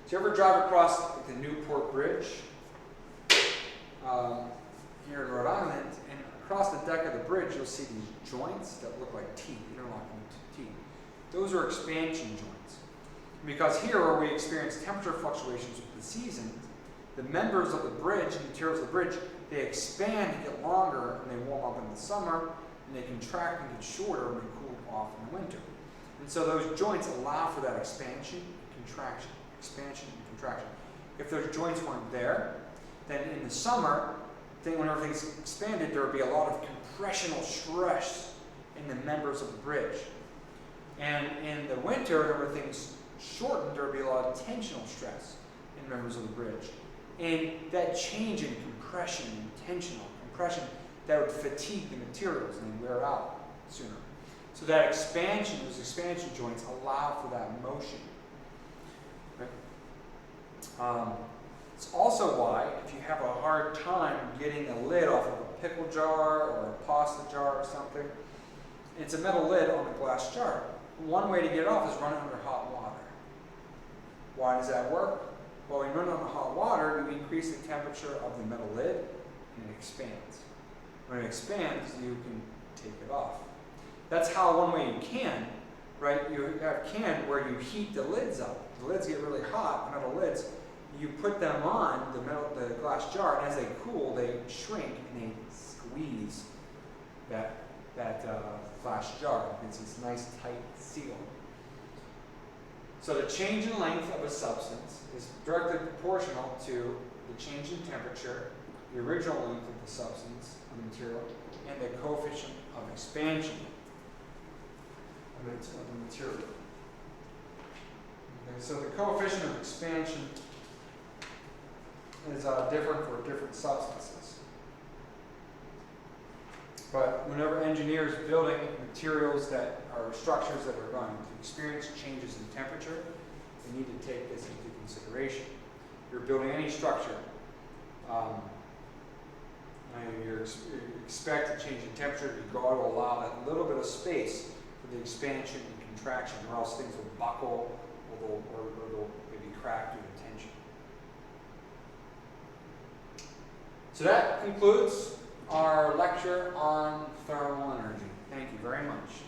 So you ever drive across the Newport Bridge here in Rhode Island, and across the deck of the bridge you'll see these joints that look like teeth, interlocking teeth. Those are expansion joints. Because here where we experience temperature fluctuations with the seasons, the members of the bridge, the materials of the bridge, they expand and get longer, and they warm up in the summer, and they contract and get shorter when they cool off in the winter. And so those joints allow for that expansion and contraction. Expansion and contraction. If those joints weren't there, then in the summer, when everything's expanded, there would be a lot of compressional stress in the members of the bridge. And in the winter, when everything's shortened, there would be a lot of tensional stress in members of the bridge. And that change in compression and tensional compression, that would fatigue the materials and they wear out sooner. So that expansion, those expansion joints allow for that motion. It's also why, if you have a hard time getting a lid off of a pickle jar or a pasta jar or something, it's a metal lid on a glass jar. One way to get it off is run it under hot water. Why does that work? Well, when you run it under hot water, you increase the temperature of the metal lid and it expands. When it expands, you can take it off. That's how one way you can, right? You have can where you heat the lids up. The lids get really hot, metal lids. You put them on the glass jar, and as they cool, they shrink and they squeeze that glass jar. It's this nice tight seal. So the change in length of a substance is directly proportional to the change in temperature, the original length of the substance, of the material, and the coefficient of expansion of the material. Okay, so the coefficient of expansion is different for different substances. But whenever engineers building materials that are structures that are going to experience changes in temperature, they need to take this into consideration. If you're building any structure, you expect a change in temperature, you've got to allow that little bit of space for the expansion and contraction, or else things will buckle or they'll maybe crack due to tension. So that concludes our lecture on thermal energy. Thank you very much.